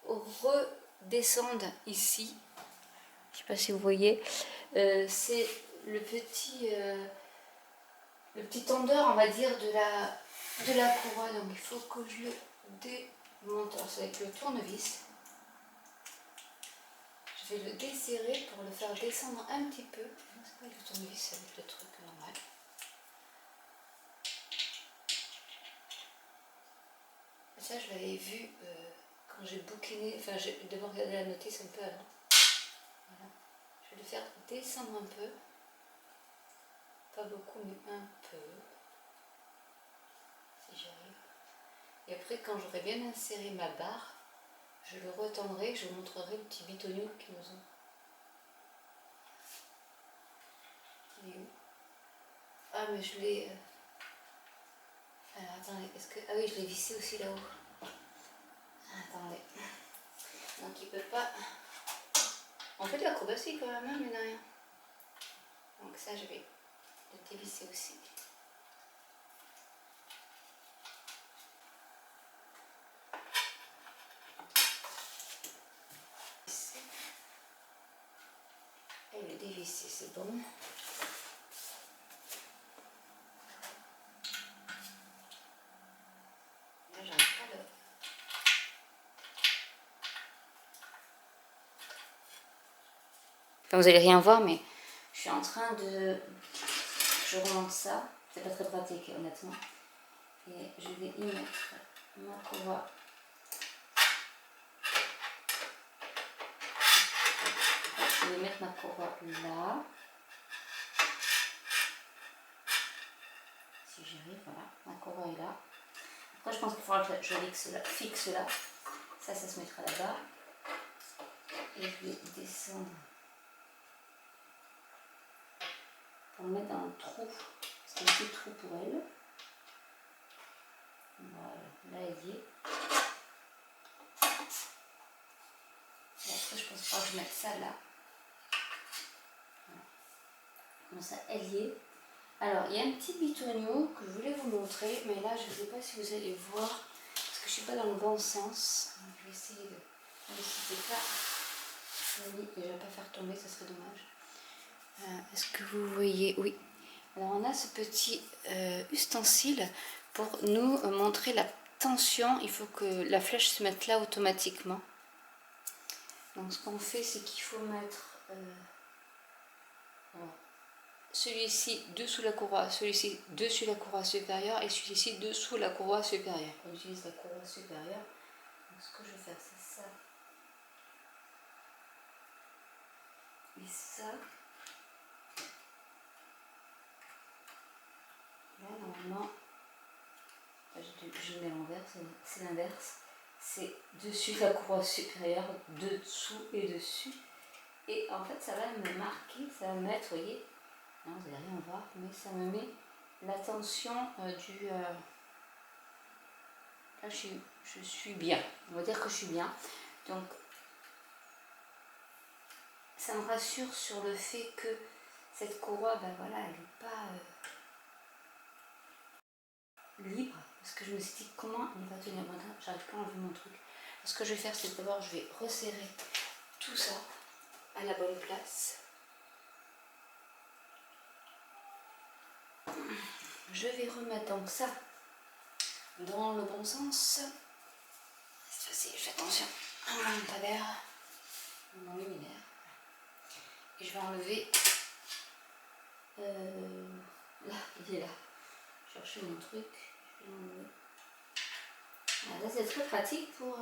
redescende ici. Je ne sais pas si vous voyez. C'est le petit tendeur, on va dire, de la courroie. Donc, il faut que je le démonte. Alors, c'est avec le tournevis. Je vais le desserrer pour le faire descendre un petit peu. Non, c'est pas avec le tournevis, c'est avec le truc normal. Ça, je l'avais vu quand j'ai bouquiné, enfin, j'ai d'abord regardé la notice un peu avant. Voilà. Je vais le faire descendre un peu. Pas beaucoup, mais un peu. Si j'arrive. Et après, quand j'aurai bien inséré ma barre, je le retendrai, je vous montrerai le petit bitonio qu'ils nous ont. Il est où? Ah, mais je l'ai... Alors, attendez, est-ce que... Ah oui, je l'ai vissé aussi là-haut. Attendez. Donc, il peut pas... On fait de l'acrobatie quand même, mais rien. Donc ça, je vais le dévisser aussi. Et le dévisser, c'est bon. Là, j'arrive pas le... Enfin, vous allez rien voir, mais je suis en train de... Je remonte ça. C'est pas très pratique, honnêtement. Et je vais y mettre ma courroie. Je vais mettre ma courroie là. Si j'y arrive, voilà. Ma courroie est là. Après, je pense qu'il faudra que je fixe là. Ça se mettra là-bas. Et je vais descendre pour le mettre dans le trou. C'est un petit trou pour elle. Voilà, là elle y est. Et après, je pense pas que je mette ça là. Voilà. Comme ça, elle y est. Alors, il y a un petit bitonio que je voulais vous montrer, mais là, je ne sais pas si vous allez voir, parce que je ne suis pas dans le bon sens. Je vais essayer de... Si c'est pas... Je vais déjà pas faire tomber, ça serait dommage. Est-ce que vous voyez? Oui. Alors, on a ce petit ustensile pour nous montrer la tension. Il faut que la flèche se mette là automatiquement. Donc, ce qu'on fait, c'est qu'il faut mettre... celui-ci dessous la courroie, celui-ci dessus la courroie supérieure et celui-ci dessous la courroie supérieure. On utilise la courroie supérieure. Donc ce que je vais faire, c'est ça et ça. Là, normalement, je mets l'envers, c'est l'inverse. C'est dessus la courroie supérieure, dessous et dessus. Et en fait, ça va me marquer, ça va me mettre, vous voyez, non, vous n'allez rien voir, mais ça me met la tension du... là, je suis bien, on va dire que je suis bien. Donc, ça me rassure sur le fait que cette courroie, ben voilà, elle n'est pas libre. Parce que je me suis dit, comment elle va tenir? Maintenant, j'arrive pas à enlever mon truc. Ce que je vais faire, c'est d'abord, je vais resserrer tout ça à la bonne place. Je vais remettre donc ça dans le bon sens. Cette fois-ci, je fais attention à mon lampadaire, mon luminaire. Et je vais enlever. Là, il est là. Chercher mon truc. Je vais l'enlever. Là, c'est très pratique pour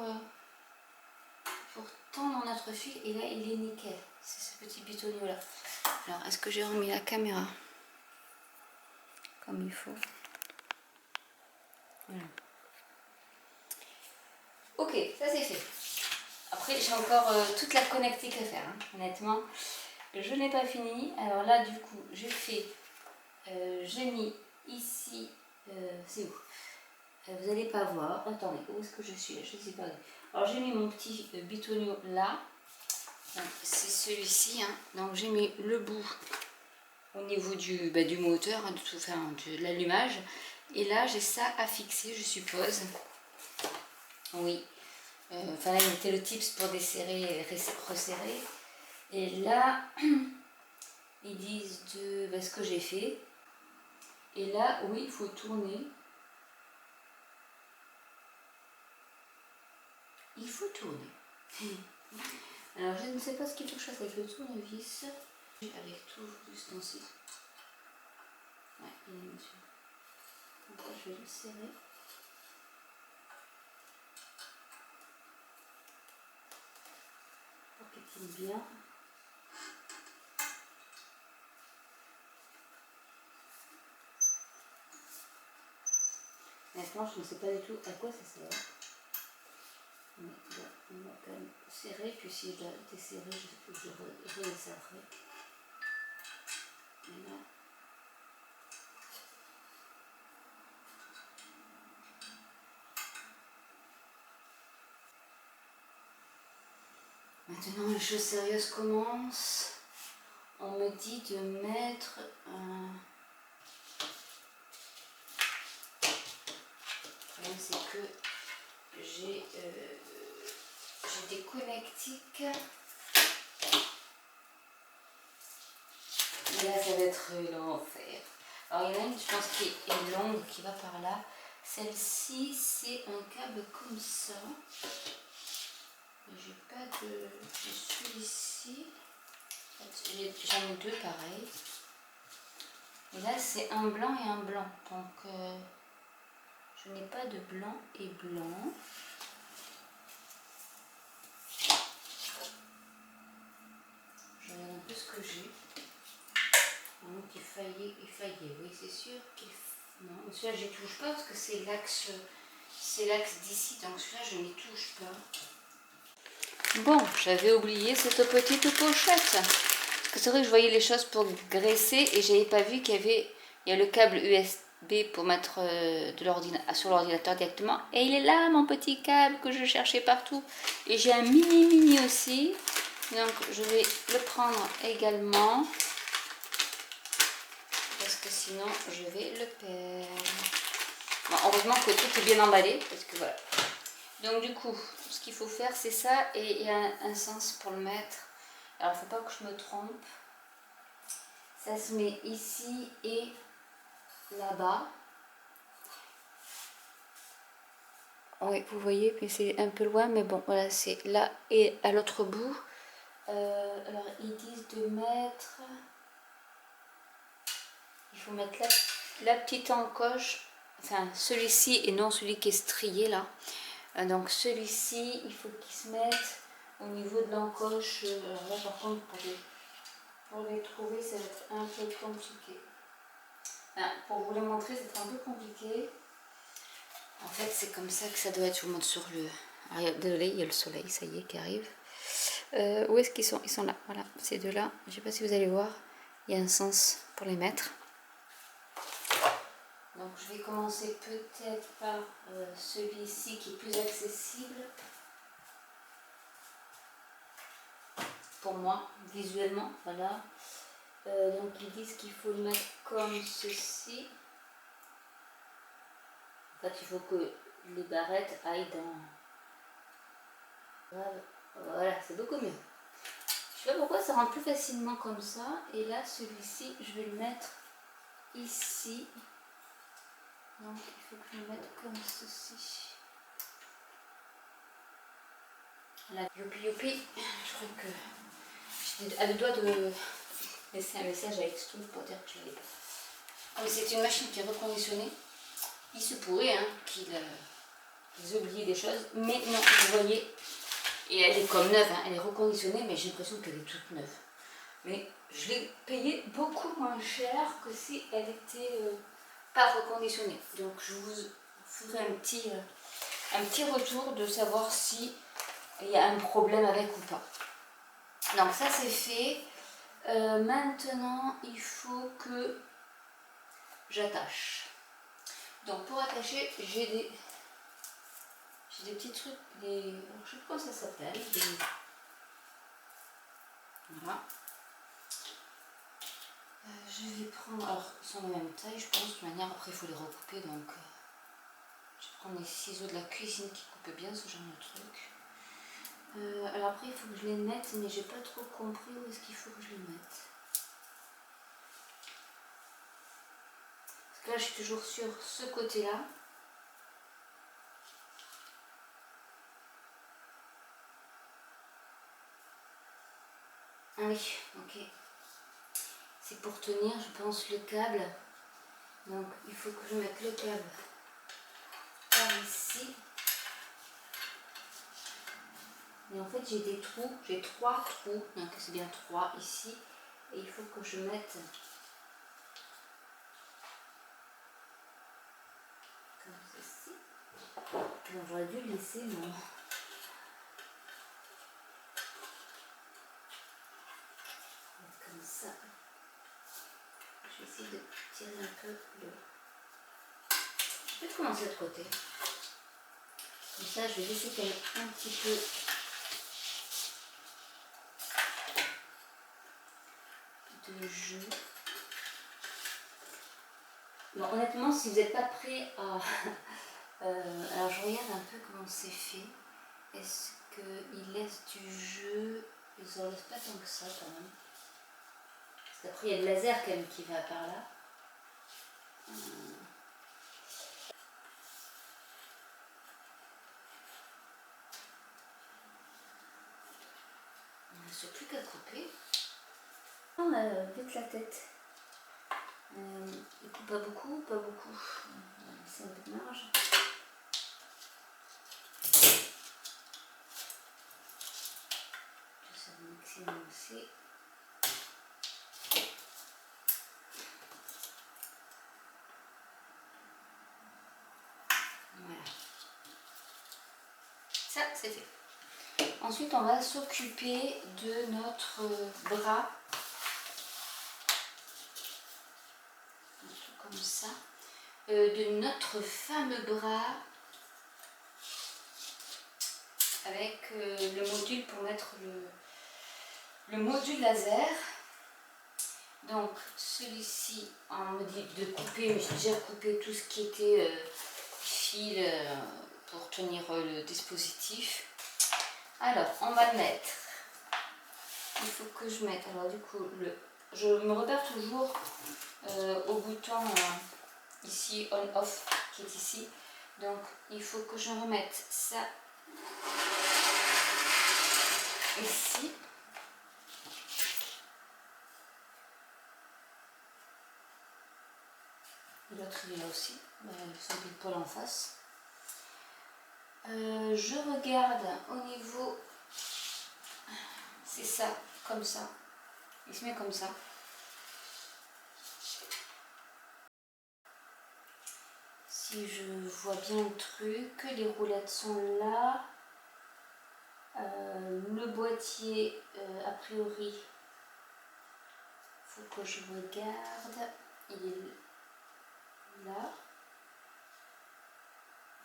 tendre notre fil. Et là, il est nickel. C'est ce petit bitonio là. Alors, est-ce que j'ai remis la caméra comme il faut? Voilà. Ok, ça c'est fait. Après, j'ai encore toute la connectique à faire, hein. Honnêtement. Je n'ai pas fini. Alors là, du coup, j'ai fait... j'ai mis ici... c'est où? Vous n'allez pas voir. Attendez, où est-ce que je suis là? Je ne sais pas. Alors, j'ai mis mon petit bitonio là. C'est celui-ci, hein. Donc, j'ai mis le bout au niveau du moteur, hein, de l'allumage. Et là, j'ai ça à fixer, je suppose. Oui. Enfin, là, il était le tips pour desserrer et resserrer. Et là, ils disent de ce que j'ai fait. Et là, oui, il faut tourner. Il faut tourner. Alors, je ne sais pas ce qu'il faut que je fasse avec le tournevis. Avec tout l'ustensile. Ouais, il est dessus. Donc là, je vais le serrer. Pour qu'il tienne bien. Honnêtement, je ne sais pas du tout à quoi ça sert. Mais bon, on va quand même serrer, puis s'il doit être serré, je redesserrerai. Et là. Maintenant, les choses sérieuses commencent. On me dit de mettre un... Le problème, c'est que j'ai des connectiques. Et là, ça va être l'enfer. Alors, il y en a une, je pense, qui est longue, qui va par là. Celle-ci, c'est un câble comme ça. J'ai pas de... J'ai celui-ci. J'en ai deux pareils. Et là, c'est un blanc et un blanc. Donc, je n'ai pas de blanc et blanc. Je regarde un peu ce que j'ai. Donc, il faillait. Oui, c'est sûr qu'il... Non, mais celui-là, je n'y touche pas parce que c'est l'axe d'ici. Donc, celui-là, je n'y touche pas. Bon, j'avais oublié cette petite pochette. Parce que c'est vrai que je voyais les choses pour graisser et j'avais pas vu qu'il y a le câble USB pour mettre sur l'ordinateur directement. Et il est là, mon petit câble que je cherchais partout. Et j'ai un mini aussi. Donc, je vais le prendre également. Parce que sinon, je vais le perdre. Bon, heureusement que tout est bien emballé. Parce que voilà. Donc, du coup, ce qu'il faut faire, c'est ça. Et il y a un sens pour le mettre. Alors, il ne faut pas que je me trompe. Ça se met ici et là-bas. Oui, vous voyez, mais c'est un peu loin. Mais bon, voilà, c'est là et à l'autre bout. Alors, ils disent de mettre... il faut mettre la petite encoche, enfin celui-ci et non celui qui est strié là. Donc celui-ci, il faut qu'il se mette au niveau de l'encoche. Alors là par contre pour les trouver ça va être un peu compliqué. Pour vous les montrer c'est un peu compliqué. En fait c'est comme ça que ça doit être. Je vous montre sur le... Ah, désolé, il y a le soleil, ça y est, qui arrive. Où est-ce qu'ils sont? Ils sont là, voilà, ces deux-là. Je ne sais pas si vous allez voir, il y a un sens pour les mettre. Donc je vais commencer peut-être par celui-ci qui est plus accessible. Pour moi, visuellement, voilà. Donc ils disent qu'il faut le mettre comme ceci. En fait, il faut que les barrettes aillent dans... Voilà, c'est beaucoup mieux. Je sais pas pourquoi ça rentre plus facilement comme ça. Et là, celui-ci, je vais le mettre ici. Donc il faut que je le mette comme ceci. Voilà, youpi youpi. Je crois que j'étais à deux doigts de laisser un message à Extool pour dire que je l'avais pas. Comme c'est une machine qui est reconditionnée, il se pourrait qu'ils aient oublié des choses. Mais non, vous voyez, et elle est comme neuve, elle est reconditionnée, mais j'ai l'impression qu'elle est toute neuve. Mais je l'ai payée beaucoup moins cher que si elle était pas reconditionnée. Donc je vous ferai un petit retour de savoir si il y a un problème avec ou pas. Donc ça c'est fait. Maintenant il faut que j'attache. Donc pour attacher j'ai des petits trucs, alors, je sais pas comment ça s'appelle. Voilà. Je vais prendre, alors ils sont de la même taille je pense, de toute manière après il faut les recouper donc je vais prendre les ciseaux de la cuisine qui coupent bien ce genre de truc. Alors après il faut que je les mette mais j'ai pas trop compris où est-ce qu'il faut que je les mette. Parce que là je suis toujours sur ce côté là. Ah oui, ok. C'est pour tenir je pense le câble. Donc il faut que je mette le câble par ici. Et en fait j'ai des trous, j'ai 3 trous, donc c'est bien 3 ici. Et il faut que je mette comme ceci. Bon, j'aurais dû le laisser, non. Comme ça. Je vais essayer de tirer un peu le... Je vais commencer de l'autre côté. Comme ça, je vais laisser quand même un petit peu de jeu. Bon, honnêtement, si vous n'êtes pas prêt à... alors, je regarde un peu comment c'est fait. Est-ce qu'ils laissent du jeu? Ils en laissent pas tant que ça, quand même. Parce qu'après, il y a le laser, quand même, qui va par là. Il ne reste plus qu'à couper. On a vite la tête. Du coup, pas beaucoup, pas beaucoup. On va laisser un peu de marge. Ça va maximum aussi. Voilà. Ça, c'est fait. Ensuite, on va s'occuper de notre bras. Comme ça. De notre fameux bras. Avec le module pour mettre le module laser. Donc celui-ci, on me dit de couper, mais j'ai déjà coupé tout ce qui était fil pour tenir le dispositif. Alors on va le mettre. Il faut que je mette, alors du coup, je me repère toujours au bouton ici on-off qui est ici. Donc il faut que je remette ça ici. « l'autre il est là aussi, ils sont pile poil en face. Je regarde au niveau, c'est ça, comme ça, il se met comme ça. Si je vois bien le truc, les roulettes sont là. Le boîtier, a priori, il faut que je regarde, il est là.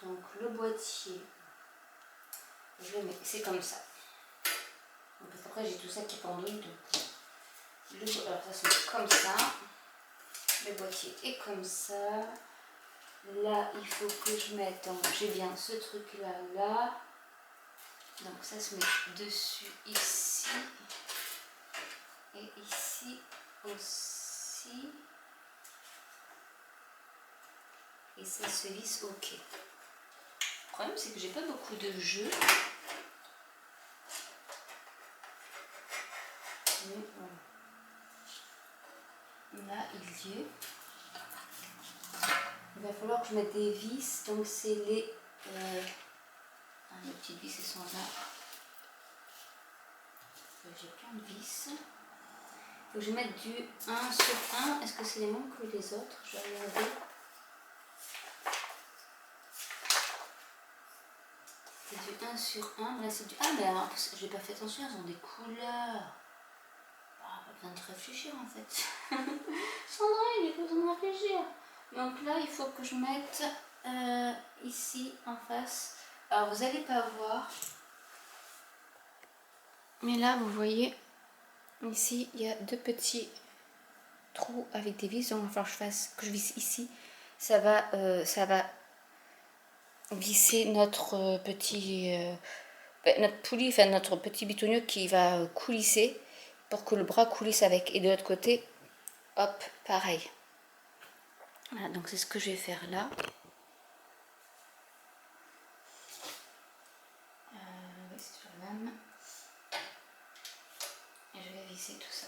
Donc le boîtier, je le mets, c'est comme ça. Parce qu'après j'ai tout ça qui pendouille. Alors ça se met comme ça. Le boîtier est comme ça. Là, il faut que je mette, donc j'ai bien ce truc là. Donc ça se met dessus ici. Et ici aussi. Et ça se visse ok. Le problème c'est que j'ai pas beaucoup de jeu. Mais voilà. Là il y est. Il va falloir que je mette des vis. Donc c'est les petites vis, elles sont là. J'ai plein de vis. Il faut que je mette du 1 sur 1. Est-ce que c'est les mêmes que les autres? Je vais regarder. C'est du 1 sur 1. Là, c'est du... Ah, mais alors, j'ai pas fait attention, elles ont des couleurs. Ah, pas besoin de réfléchir en fait. Sandra, il n'y a pas besoin de réfléchir. Donc là, il faut que je mette ici en face. Alors, vous n'allez pas voir. Mais là, vous voyez, ici, il y a deux petits trous avec des vis. Donc, il va falloir que je visse ici. Ça va visser notre notre poulie, enfin notre petit bitonio qui va coulisser pour que le bras coulisse avec. Et de l'autre côté, hop, pareil. Voilà, donc c'est ce que je vais faire là. C'est toujours le même. Et je vais visser tout ça.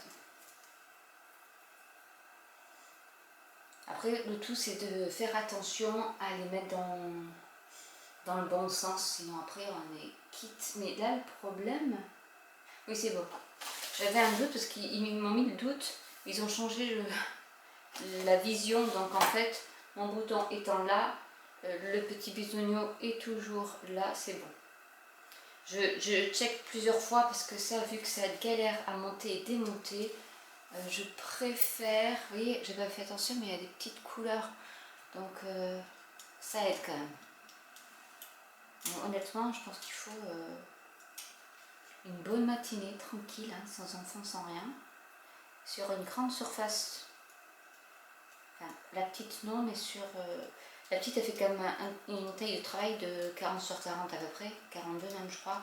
Après, le tout c'est de faire attention à les mettre dans le bon sens, sinon après on est quitte. Mais là le problème, oui c'est bon. J'avais un doute parce qu'ils m'ont mis le doute, ils ont changé la vision, donc en fait mon bouton étant là, le petit bitonio est toujours là, c'est bon. Je check plusieurs fois parce que ça, vu que ça galère à monter et démonter, je préfère, vous voyez, j'ai pas fait attention mais il y a des petites couleurs, donc ça aide quand même. Bon, honnêtement, je pense qu'il faut une bonne matinée tranquille, hein, sans enfants, sans rien, sur une grande surface. Enfin, la petite non, mais sur... la petite elle fait quand même une taille de travail de 40 sur 40 à peu près, 42 même je crois.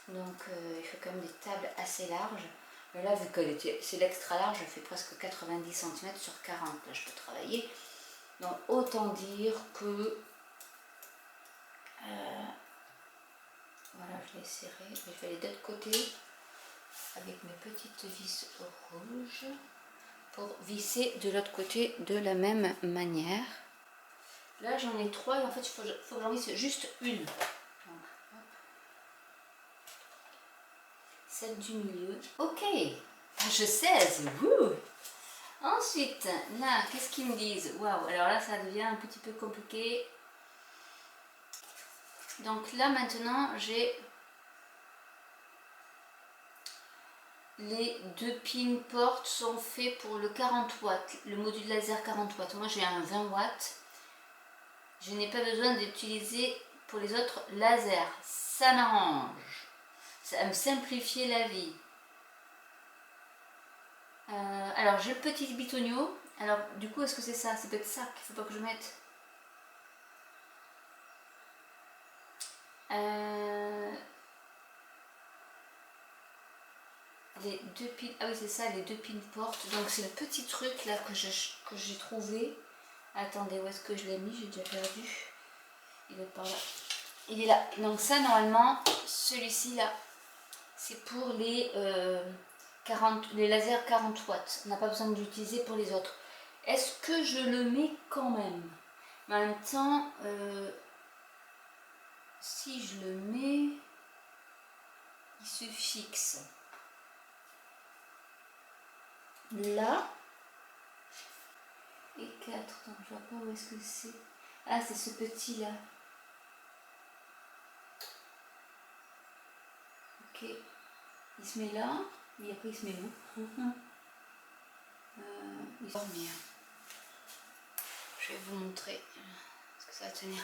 Donc il faut quand même des tables assez larges. Mais là vu que c'est l'extra large, je fais presque 90 cm sur 40, là je peux travailler. Donc autant dire que... voilà, je l'ai serré. Je vais aller de l'autre côté avec mes petites vis rouges pour visser de l'autre côté de la même manière. Là j'en ai 3 et en fait il faut que j'en visse juste une. Donc, celle du milieu. Ok, je sais. Wouh. Ensuite, là, qu'est-ce qu'ils me disent? Waouh, alors là ça devient un petit peu compliqué. Donc là maintenant j'ai les deux pins portes sont faits pour le 40 watts, le module laser 40 watts. Moi j'ai un 20 watts. Je n'ai pas besoin d'utiliser pour les autres lasers. Ça m'arrange. Ça va me simplifier la vie. Alors j'ai le petit bitonio. Alors du coup est-ce que c'est ça? C'est peut-être ça qu'il faut pas que je mette. Les deux pins, ah oui c'est ça, les deux pins portes. Donc c'est le petit truc là que j'ai trouvé. Attendez, où est-ce que je l'ai mis? J'ai déjà perdu. Il est par là. Il est là. Donc ça normalement, celui-ci là, c'est pour les lasers 40 watts. On n'a pas besoin de l'utiliser pour les autres. Est-ce que je le mets quand même? Mais en même temps, si je le mets, il se fixe là et 4. Donc je vois pas où est-ce que c'est. Ah, c'est ce petit là. Ok. Il se met là, et après il se met où? Il va dormir. Je vais vous montrer. Est-ce que ça va tenir?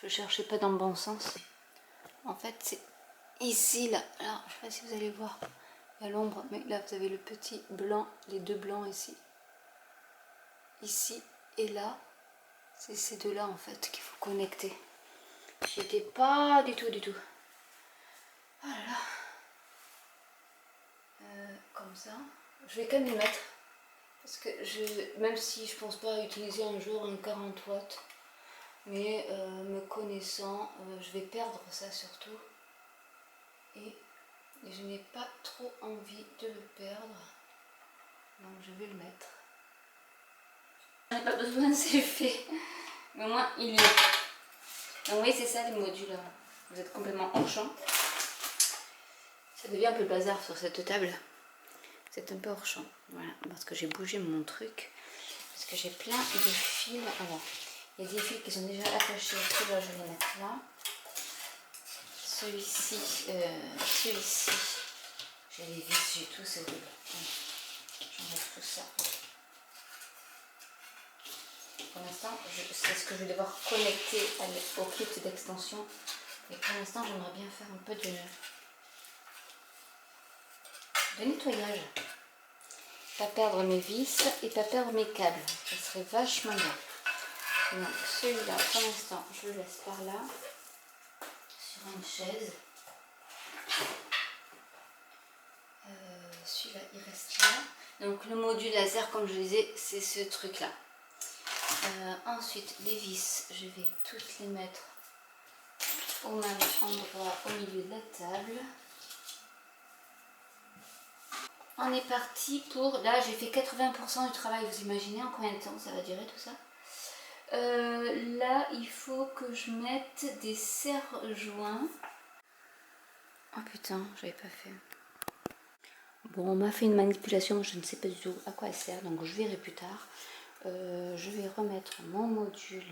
Je cherchais pas dans le bon sens. En fait, c'est ici, là. Alors, je sais pas si vous allez voir. Il y a l'ombre, mais là, vous avez le petit blanc, les deux blancs ici. Ici et là. C'est ces deux-là, en fait, qu'il faut connecter. J'y étais pas du tout, du tout. Voilà. Comme ça. Je vais quand même les mettre. Parce que même si je pense pas utiliser un jour un 40 watts, mais me connaissant, je vais perdre ça surtout. Et je n'ai pas trop envie de le perdre. Donc je vais le mettre. J'en ai pas besoin, c'est fait. Mais au moins il y est. Donc oui, c'est ça les modules. Vous êtes complètement hors champ. Ça devient un peu le bazar sur cette table. C'est un peu hors champ. Voilà, parce que j'ai bougé mon truc. Parce que j'ai plein de fils. Alors, il y a des fils qui sont déjà attachés. Celui-là, je vais les mettre là. Celui-ci, j'ai les vis, j'ai tout, c'est double. J'enlève tout ça. Pour l'instant, c'est ce que je vais devoir connecter au kit d'extension. Et pour l'instant, j'aimerais bien faire un peu de nettoyage. Pas perdre mes vis et pas perdre mes câbles. Ça serait vachement bien. Donc celui-là, pour l'instant, je le laisse par là, sur une chaise. Celui-là, il reste là. Donc le module laser, comme je disais, c'est ce truc-là. Ensuite, les vis, je vais toutes les mettre au même endroit, au milieu de la table. On est parti pour... Là, j'ai fait 80% du travail. Vous imaginez en combien de temps ça va durer tout ça? Là, il faut que je mette des serre-joints. Oh putain, j'avais pas fait. Bon, on m'a fait une manipulation, je ne sais pas du tout à quoi elle sert, donc je verrai plus tard. Je vais remettre mon module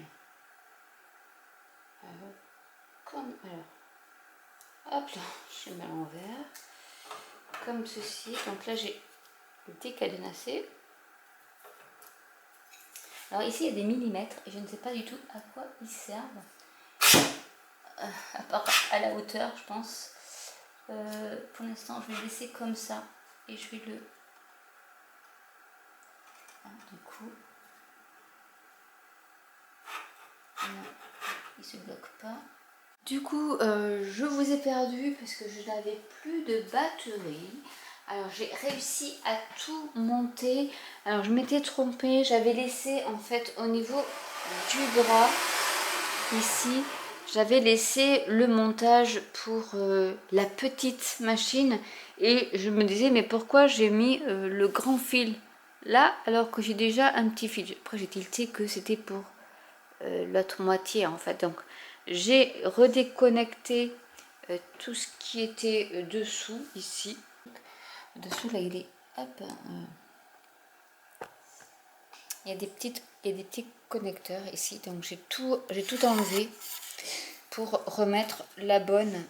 comme... Alors, hop là, je mets à l'envers. Comme ceci. Donc là, j'ai décadenassé. Alors ici, il y a des millimètres et je ne sais pas du tout à quoi ils servent. À part à la hauteur, je pense. Pour l'instant, je vais le laisser comme ça et je vais le... du coup... Non, il se bloque pas. Du coup, je vous ai perdu parce que je n'avais plus de batterie. Alors j'ai réussi à tout monter. Alors je m'étais trompée, j'avais laissé en fait au niveau du bras, ici, j'avais laissé le montage pour la petite machine. Et je me disais, mais pourquoi j'ai mis le grand fil là alors que j'ai déjà un petit fil. Après j'ai tilté que c'était pour l'autre moitié en fait. Donc j'ai redéconnecté tout ce qui était dessous ici. Dessous là il est hop, il y a des petits connecteurs ici, donc j'ai tout enlevé pour remettre la bonne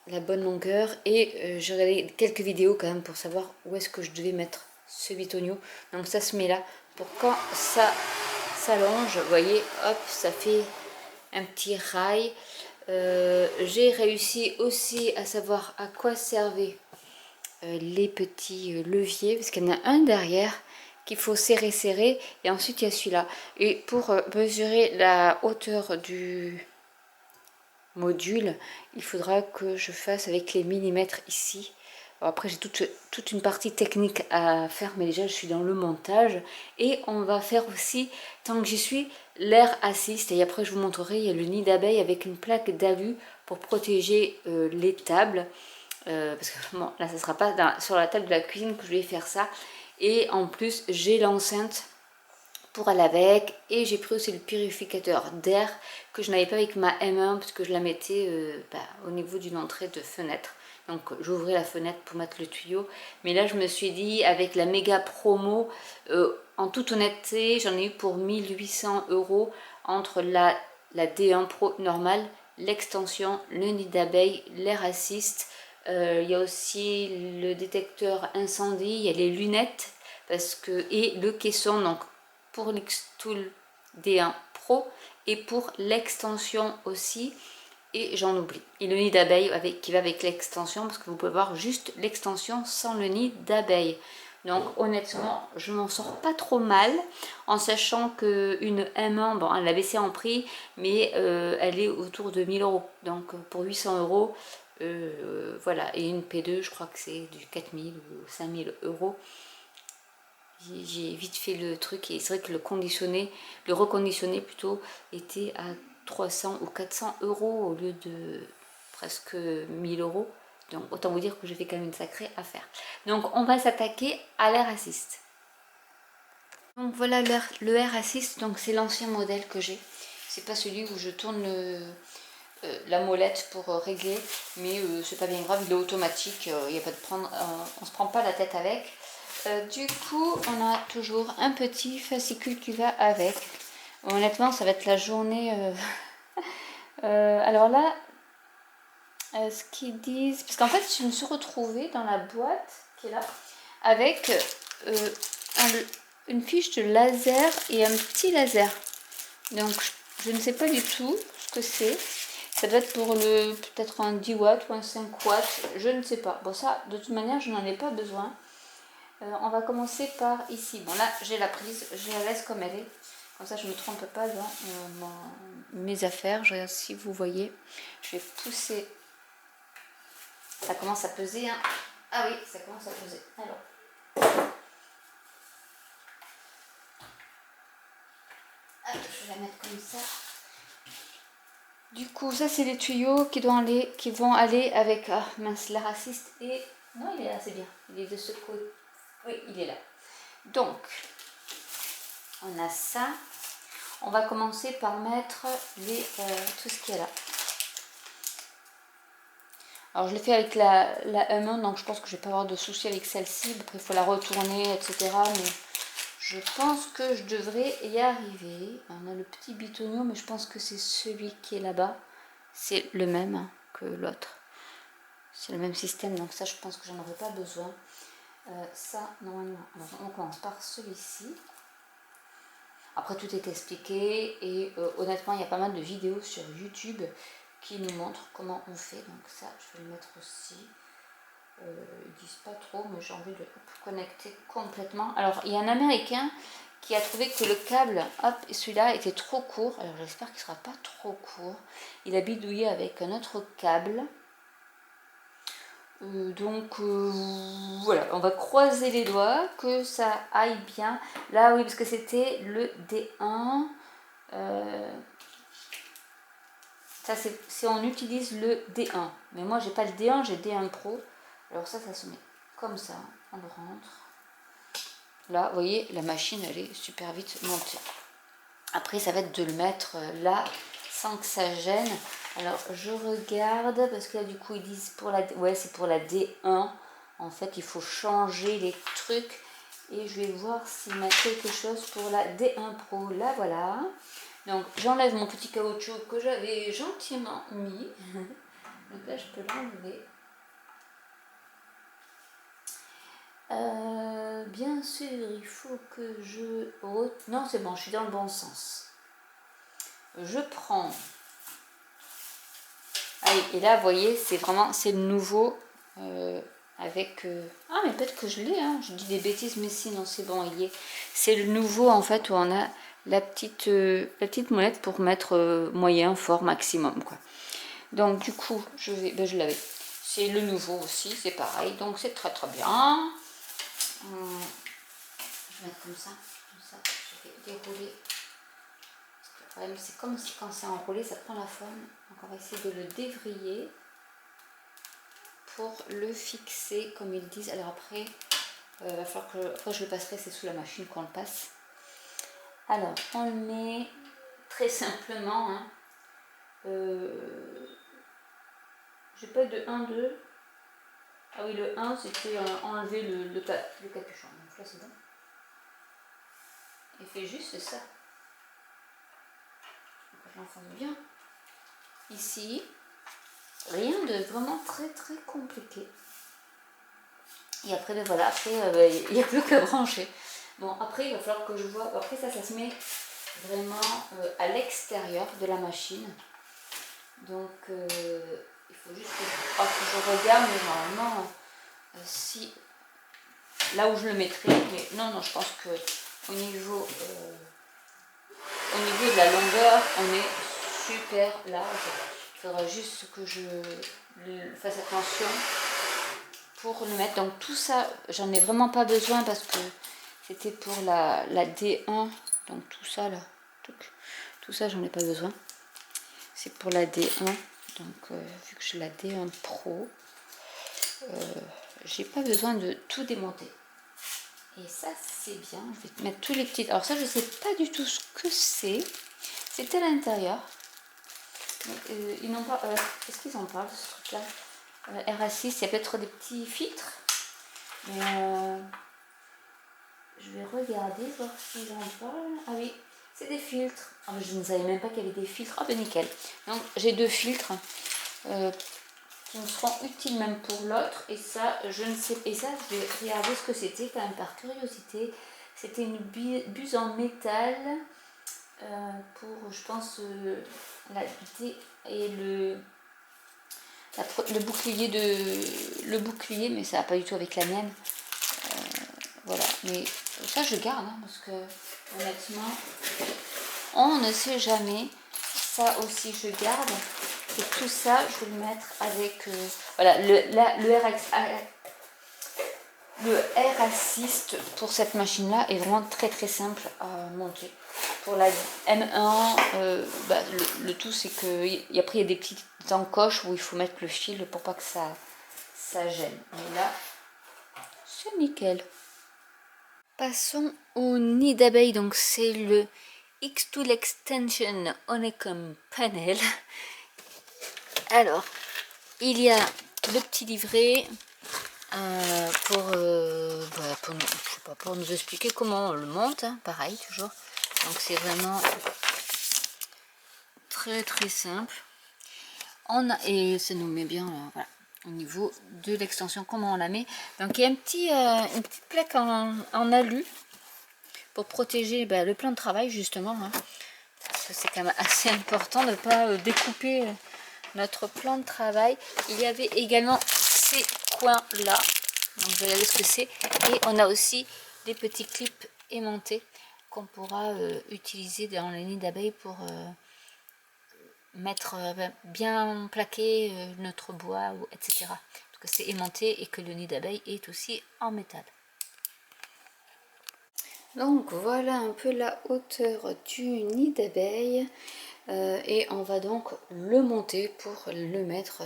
longueur. Et j'ai regardé quelques vidéos quand même pour savoir où est-ce que je devais mettre ce bitonio. Donc ça se met là pour quand ça s'allonge, vous voyez, hop, ça fait un petit rail. J'ai réussi aussi à savoir à quoi servaient les petits leviers, parce qu'il y en a un derrière qu'il faut serrer, et ensuite il y a celui-là. Et pour mesurer la hauteur du module, il faudra que je fasse avec les millimètres ici. Bon, après j'ai toute une partie technique à faire, mais déjà je suis dans le montage. Et on va faire aussi, tant que j'y suis, l'air assist. Et après je vous montrerai, il y a le nid d'abeille avec une plaque d'alu pour protéger les tables. Parce que bon, là ça sera pas sur la table de la cuisine que je vais faire ça. Et en plus, j'ai l'enceinte pour aller avec. Et j'ai pris aussi le purificateur d'air que je n'avais pas avec ma M1 parce que je la mettais au niveau d'une entrée de fenêtre. Donc j'ouvrais la fenêtre pour mettre le tuyau. Mais là, je me suis dit, avec la méga promo, en toute honnêteté, j'en ai eu pour 1800 € entre la D1 Pro normale, l'extension, le nid d'abeille, l'air assist. Il y a aussi le détecteur incendie, il y a les lunettes et le caisson donc pour l'Xtool D1 Pro et pour l'extension aussi. Et j'en oublie. Et le nid d'abeille qui va avec l'extension, parce que vous pouvez voir juste l'extension sans le nid d'abeille. Donc honnêtement, je m'en sors pas trop mal, en sachant qu'une M1, bon, elle a baissé en prix, mais elle est autour de 1000 €. Donc pour 800 €, voilà. Et une P2, je crois que c'est du 4000 ou 5000 €. J'ai vite fait le truc et c'est vrai que le reconditionné plutôt, était à 300 ou 400 € au lieu de presque 1000 €. Donc autant vous dire que j'ai fait quand même une sacrée affaire. Donc on va s'attaquer à l'Air Assist. Donc voilà le Air Assist, donc c'est l'ancien modèle que j'ai. C'est pas celui où je tourne la molette pour régler, mais c'est pas bien grave, il est automatique, il y a pas de on se prend pas la tête avec. Du coup, on a toujours un petit fascicule qui va avec. Honnêtement, ça va être la journée. Alors là, ce qu'ils disent, parce qu'en fait, je me suis retrouvée dans la boîte qui est là avec une fiche de laser et un petit laser. Donc, je ne sais pas du tout ce que c'est. Ça doit être pour peut-être un 10 watts ou un 5 watts, je ne sais pas. Bon, ça, de toute manière, je n'en ai pas besoin. On va commencer par ici. Bon, là, j'ai la prise, je la laisse comme elle est. Comme ça, je ne me trompe pas dans mes affaires. Je regarde si vous voyez. Je vais pousser. Ça commence à peser. Hein. Ah oui, ça commence à peser. Alors. Hop, je vais la mettre comme ça. Du coup, ça, c'est les tuyaux qui vont aller avec... Ah, mince, l'Air Assist. Et... Non, il est là, c'est bien. Il est de ce côté. Oui, il est là. Donc, on a ça. On va commencer par mettre tout ce qu'il y a là. Alors je l'ai fait avec la M1, donc je pense que je ne vais pas avoir de soucis avec celle-ci. Après il faut la retourner, etc. Mais je pense que je devrais y arriver. On a le petit bitonio, mais je pense que c'est celui qui est là-bas. C'est le même que l'autre. C'est le même système, donc ça je pense que j'en aurai pas besoin. Ça, normalement, alors, on commence par celui-ci. Après tout est expliqué et honnêtement il y a pas mal de vidéos sur YouTube qui nous montrent comment on fait. Donc ça je vais le mettre aussi. Ils disent pas trop mais j'ai envie de le connecter complètement. Alors il y a un américain qui a trouvé que le câble, hop, celui-là était trop court. Alors j'espère qu'il sera pas trop court. Il a bidouillé avec un autre câble. Voilà, on va croiser les doigts que ça aille bien. Là oui, parce que c'était le D1. Ça c'est on utilise le D1. Mais moi j'ai pas le D1, j'ai D1 Pro. Alors ça se met comme ça. On le rentre. Là, vous voyez, la machine elle est super vite montée. Après ça va être de le mettre là sans que ça gêne. Alors je regarde parce que là du coup ils disent pour la c'est pour la D1. En fait il faut changer les trucs et je vais voir s'il m'a quelque chose pour la D1 Pro. Là voilà. Donc j'enlève mon petit caoutchouc que j'avais gentiment mis. Donc là je peux l'enlever. Bien sûr il faut que je... Non c'est bon, je suis dans le bon sens. Je prends... Allez, et là, vous voyez, c'est le nouveau avec... Ah, mais peut-être que je l'ai, hein. Je dis des bêtises, mais si, non, c'est bon, il y est. C'est le nouveau, en fait, où on a la petite molette pour mettre moyen, fort, maximum, quoi. Donc, du coup, je l'avais. C'est le nouveau aussi, c'est pareil. Donc, c'est très, très bien. Je vais mettre comme ça. Je vais dérouler. Le problème, c'est comme si quand c'est enroulé, ça prend la forme. Donc on va essayer de le dévriller pour le fixer comme ils disent. Alors après, va falloir que après je le passerai, c'est sous la machine qu'on le passe. Alors on le met très simplement, hein. J'ai pas de 1, 2. Ah oui, le 1 c'était enlever le capuchon. Donc là c'est bon. Et fait juste ça. Donc je l'enfonce bien. Ici, rien de vraiment très très compliqué. Et après, ben voilà, après il n'y a plus qu'à brancher. Bon, après il va falloir que je vois. Après ça se met vraiment à l'extérieur de la machine. Donc il faut juste que je regarde, mais normalement, si là où je le mettrai, mais non, je pense que au niveau de la longueur, on est super large. Il faudra juste que je fasse attention pour le mettre. Donc tout ça, j'en ai vraiment pas besoin parce que c'était pour la D1. Donc tout ça là, tout ça j'en ai pas besoin. C'est pour la D1. Donc vu que j'ai la D1 Pro, j'ai pas besoin de tout démonter. Et ça c'est bien. Je vais mettre tous les petits. Alors ça je sais pas du tout ce que c'est. C'est à l'intérieur. Ils n'ont pas. Est-ce qu'ils en parlent de ce truc-là? RA6, il y a peut-être des petits filtres. Mais je vais regarder, voir s'ils en parlent. Ah oui, c'est des filtres. Ah, je ne savais même pas qu'il y avait des filtres. Ah ben nickel. Donc j'ai 2 filtres qui me seront utiles même pour l'autre. Et ça, je ne sais. Et ça, je vais regarder ce que c'était quand même par curiosité. C'était une buse en métal pour, je pense, la D et le bouclier, mais ça va pas du tout avec la mienne. Voilà, mais ça je garde hein, parce que honnêtement, on ne sait jamais. Ça aussi je garde. Et tout ça, je vais le mettre avec voilà le Air Assist pour cette machine là est vraiment très très simple à monter. Pour la M1, le tout c'est que après il y a des petites encoches où il faut mettre le fil pour pas que ça gêne. Mais là, c'est nickel. Passons au nid d'abeille. Donc c'est le X-Tool Extension Honeycomb Panel. Alors, il y a le petit livret pour nous expliquer comment on le monte, hein, pareil toujours. Donc c'est vraiment très très simple. Et ça nous met bien voilà, au niveau de l'extension, comment on la met. Donc il y a une petite plaque en alu pour protéger le plan de travail justement. Hein. C'est quand même assez important de ne pas découper notre plan de travail. Il y avait également ces coins là. Donc vous regardez ce que c'est. Et on a aussi des petits clips aimantés qu'on pourra utiliser dans les nids d'abeilles pour mettre bien plaqué notre bois, etc. Donc c'est aimanté et que le nid d'abeille est aussi en métal. Donc voilà un peu la hauteur du nid d'abeille et on va donc le monter pour le mettre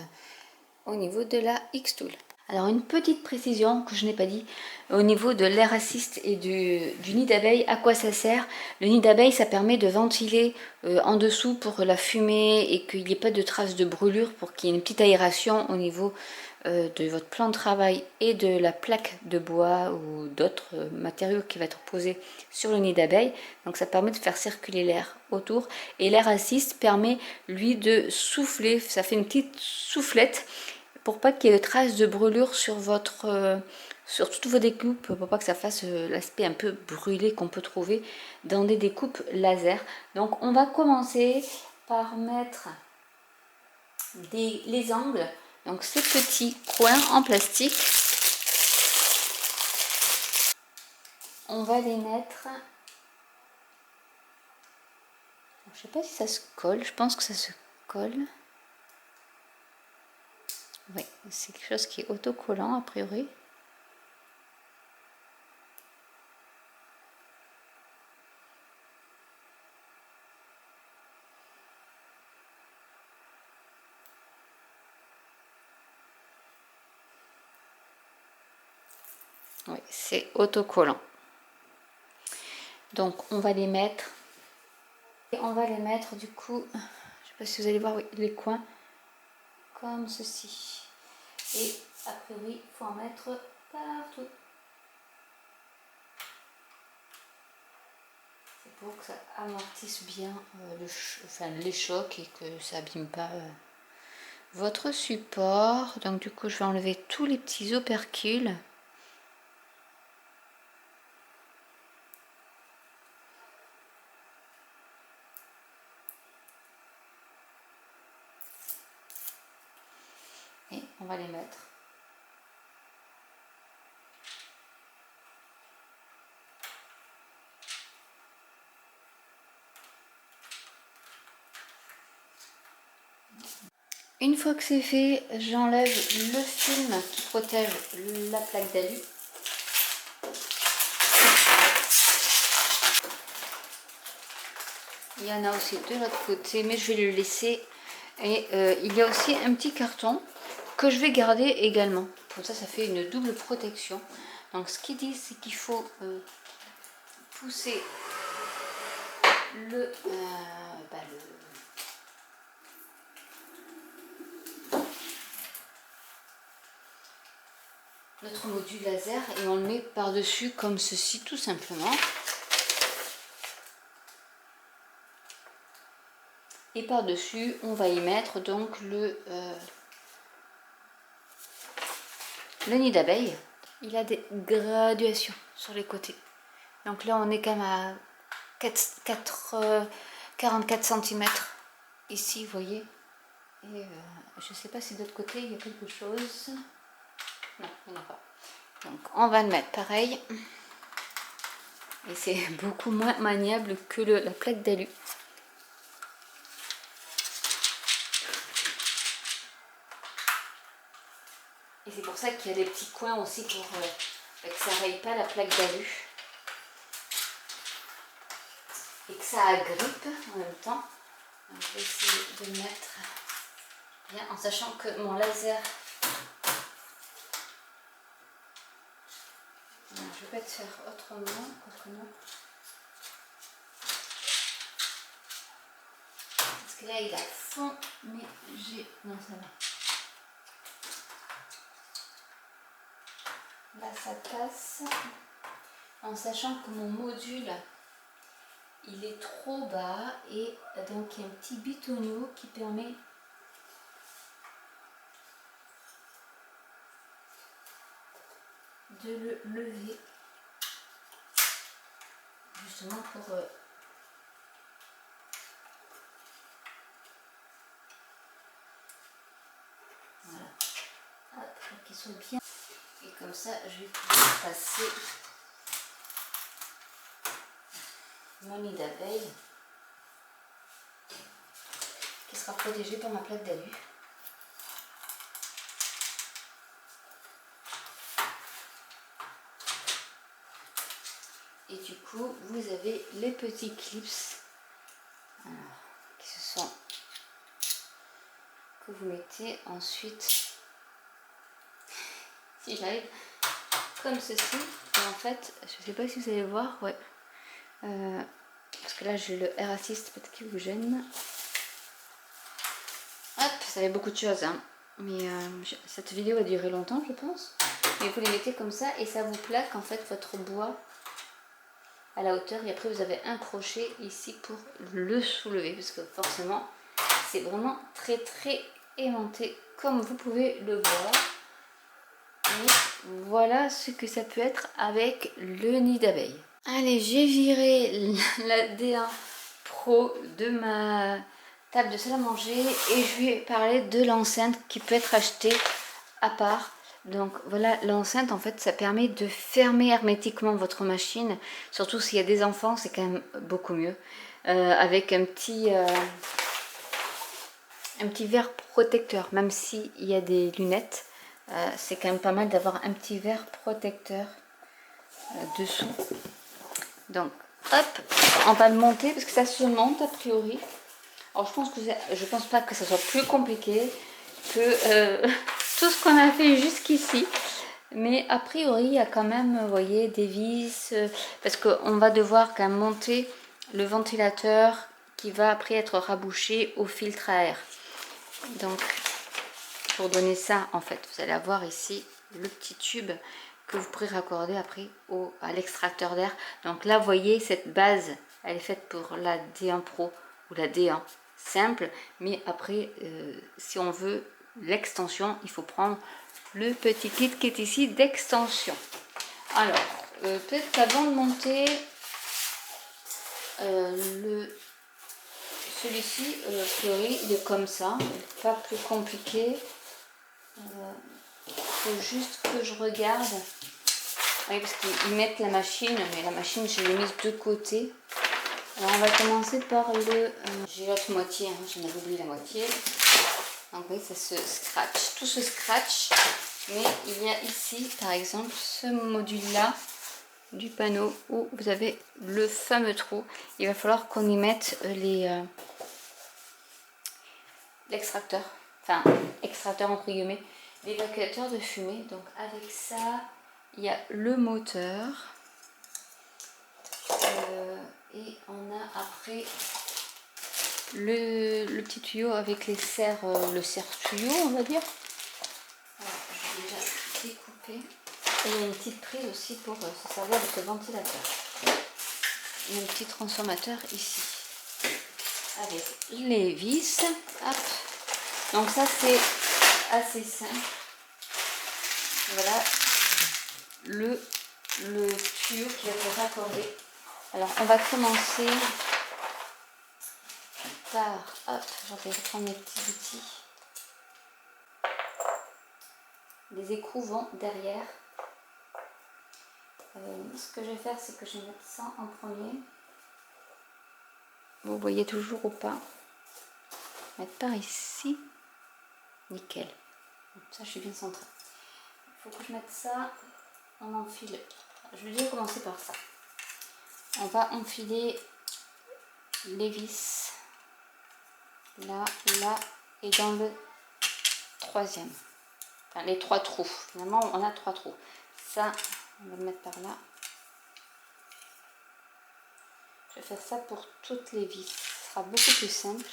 au niveau de la X-Tool. Alors une petite précision que je n'ai pas dit, au niveau de l'Air Assist et du nid d'abeille, à quoi ça sert? Le nid d'abeille, ça permet de ventiler en dessous pour la fumée et qu'il n'y ait pas de traces de brûlure, pour qu'il y ait une petite aération au niveau de votre plan de travail et de la plaque de bois ou d'autres matériaux qui va être posé sur le nid d'abeille. Donc ça permet de faire circuler l'air autour. Et l'Air Assist permet lui de souffler, ça fait une petite soufflette pour pas qu'il y ait de traces de brûlure sur sur toutes vos découpes, pour pas que ça fasse l'aspect un peu brûlé qu'on peut trouver dans des découpes laser. Donc on va commencer par mettre les angles, donc ces petits coins en plastique, on va les mettre, je sais pas si ça se colle, je pense que ça se colle. Oui, c'est quelque chose qui est autocollant a priori. Oui, c'est autocollant. Donc on va les mettre. Et on va les mettre du coup, je sais pas si vous allez voir, oui, les coins comme ceci. Et a priori, il faut en mettre partout. C'est pour que ça amortisse bien les chocs et que ça abîme pas votre support. Donc du coup, je vais enlever tous les petits opercules. Et on va les mettre. Une fois que c'est fait, j'enlève le film qui protège la plaque d'alu. Il y en a aussi de l'autre côté, mais je vais le laisser. Et il y a aussi un petit carton que je vais garder également. Comme ça fait une double protection. Donc ce qu'ils disent, c'est qu'il faut pousser notre module laser et on le met par-dessus comme ceci tout simplement. Et par-dessus, on va y mettre donc le nid d'abeille. Il a des graduations sur les côtés. Donc là, on est quand même à 44 cm ici, vous voyez. Et je ne sais pas si de l'autre côté, il y a quelque chose. Non, il n'y en a pas. Donc on va le mettre pareil. Et c'est beaucoup moins maniable que la plaque d'alu. Et c'est pour ça qu'il y a des petits coins aussi pour que ça raye pas la plaque d'alu. Et que ça agrippe en même temps. Donc, je vais essayer de le mettre bien en sachant que mon laser... Non, je vais pas te faire autrement. Parce que là il a fond, mais j'ai... Non, ça va. Là ça passe. En sachant que mon module il est trop bas et donc il y a un petit bitonneau qui permet de le lever justement pour voilà, pour qu'il soit bien. Et comme ça je vais pouvoir passer mon nid d'abeille qui sera protégé par ma plaque d'alu. Et du coup, vous avez les petits clips qui se sont que vous mettez ensuite, si j'arrive, comme ceci. Et en fait, je sais pas si vous allez voir, ouais, parce que là j'ai le Air Assist, peut-être qu'il vous gêne. Hop, ça fait beaucoup de choses, hein. Mais cette vidéo a duré longtemps, je pense. Mais vous les mettez comme ça et ça vous plaque en fait votre bois à la hauteur. Et après vous avez un crochet ici pour le soulever, parce que forcément c'est vraiment très aimanté comme vous pouvez le voir. Et voilà ce que ça peut être avec le nid d'abeille. Allez, j'ai viré la D1 Pro de ma table de salle à manger et je vais parler de l'enceinte qui peut être achetée à part. Donc voilà, l'enceinte en fait ça permet de fermer hermétiquement votre machine, surtout s'il y a des enfants, c'est quand même beaucoup mieux, avec un petit verre protecteur. Même s'il y a des lunettes, c'est quand même pas mal d'avoir un petit verre protecteur dessous. Donc hop, on va le monter parce que ça se monte a priori. Alors je pense pas que ça soit plus compliqué que tout ce qu'on a fait jusqu'ici. Mais a priori, il y a quand même, vous voyez, des vis, parce qu'on va devoir quand même monter le ventilateur qui va après être rabouché au filtre à air. Donc, pour donner ça, en fait, vous allez avoir ici le petit tube que vous pourrez raccorder après à l'extracteur d'air. Donc là, vous voyez, cette base, elle est faite pour la D1 Pro ou la D1 simple. Mais après, si on veut l'extension, il faut prendre le petit kit qui est ici d'extension. Alors, peut-être qu'avant de monter celui-ci, a priori, il est comme ça, pas plus compliqué. Il faut juste que je regarde. Oui, parce qu'ils mettent la machine, mais la machine, je l'ai mise de côté. Alors, on va commencer par le... j'ai l'autre moitié, hein, j'en avais oublié la moitié. Donc oui, ça se scratch, tout se scratch. Mais il y a ici, par exemple, ce module-là du panneau où vous avez le fameux trou. Il va falloir qu'on y mette l'extracteur, enfin extracteur entre guillemets, l'évacuateur de fumée. Donc avec ça, il y a le moteur et on a après le petit tuyau avec les serres, le serre-tuyau on va dire. Alors, je vais déjà découper. Et il y a une petite prise aussi pour se servir de ce ventilateur. Il y a un petit transformateur ici avec les vis. Hop. Donc ça c'est assez simple. Voilà le tuyau qui va être raccordé. Alors on va commencer par, hop, je vais reprendre mes petits outils. Les écrous vont derrière. Ce que je vais faire, c'est que je vais mettre ça en premier. Vous voyez toujours ou pas? Mettre par ici. Nickel. Ça, je suis bien centrée. Il faut que je mette ça. On enfile. Je vais déjà commencer par ça. On va enfiler les vis. Là, là et dans le troisième. Enfin, les 3 trous. Finalement, on a 3 trous. Ça, on va le mettre par là. Je vais faire ça pour toutes les vis. Ce sera beaucoup plus simple.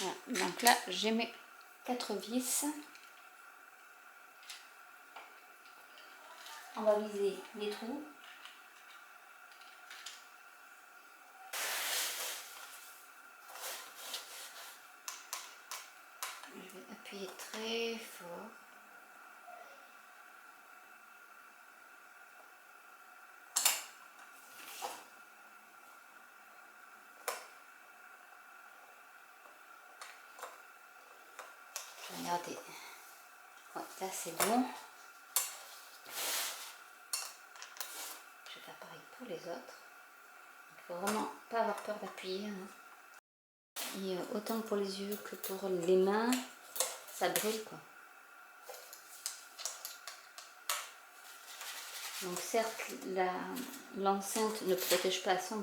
Voilà. Donc là, j'ai mes 4 vis. On va viser les trous. Je vais appuyer très fort. Regardez. Ouais, là c'est bon. Je vais faire pareil pour les autres. Il faut vraiment pas avoir peur d'appuyer. Hein. Et autant pour les yeux que pour les mains, ça brûle quoi. Donc certes, l'enceinte ne protège pas à 100%,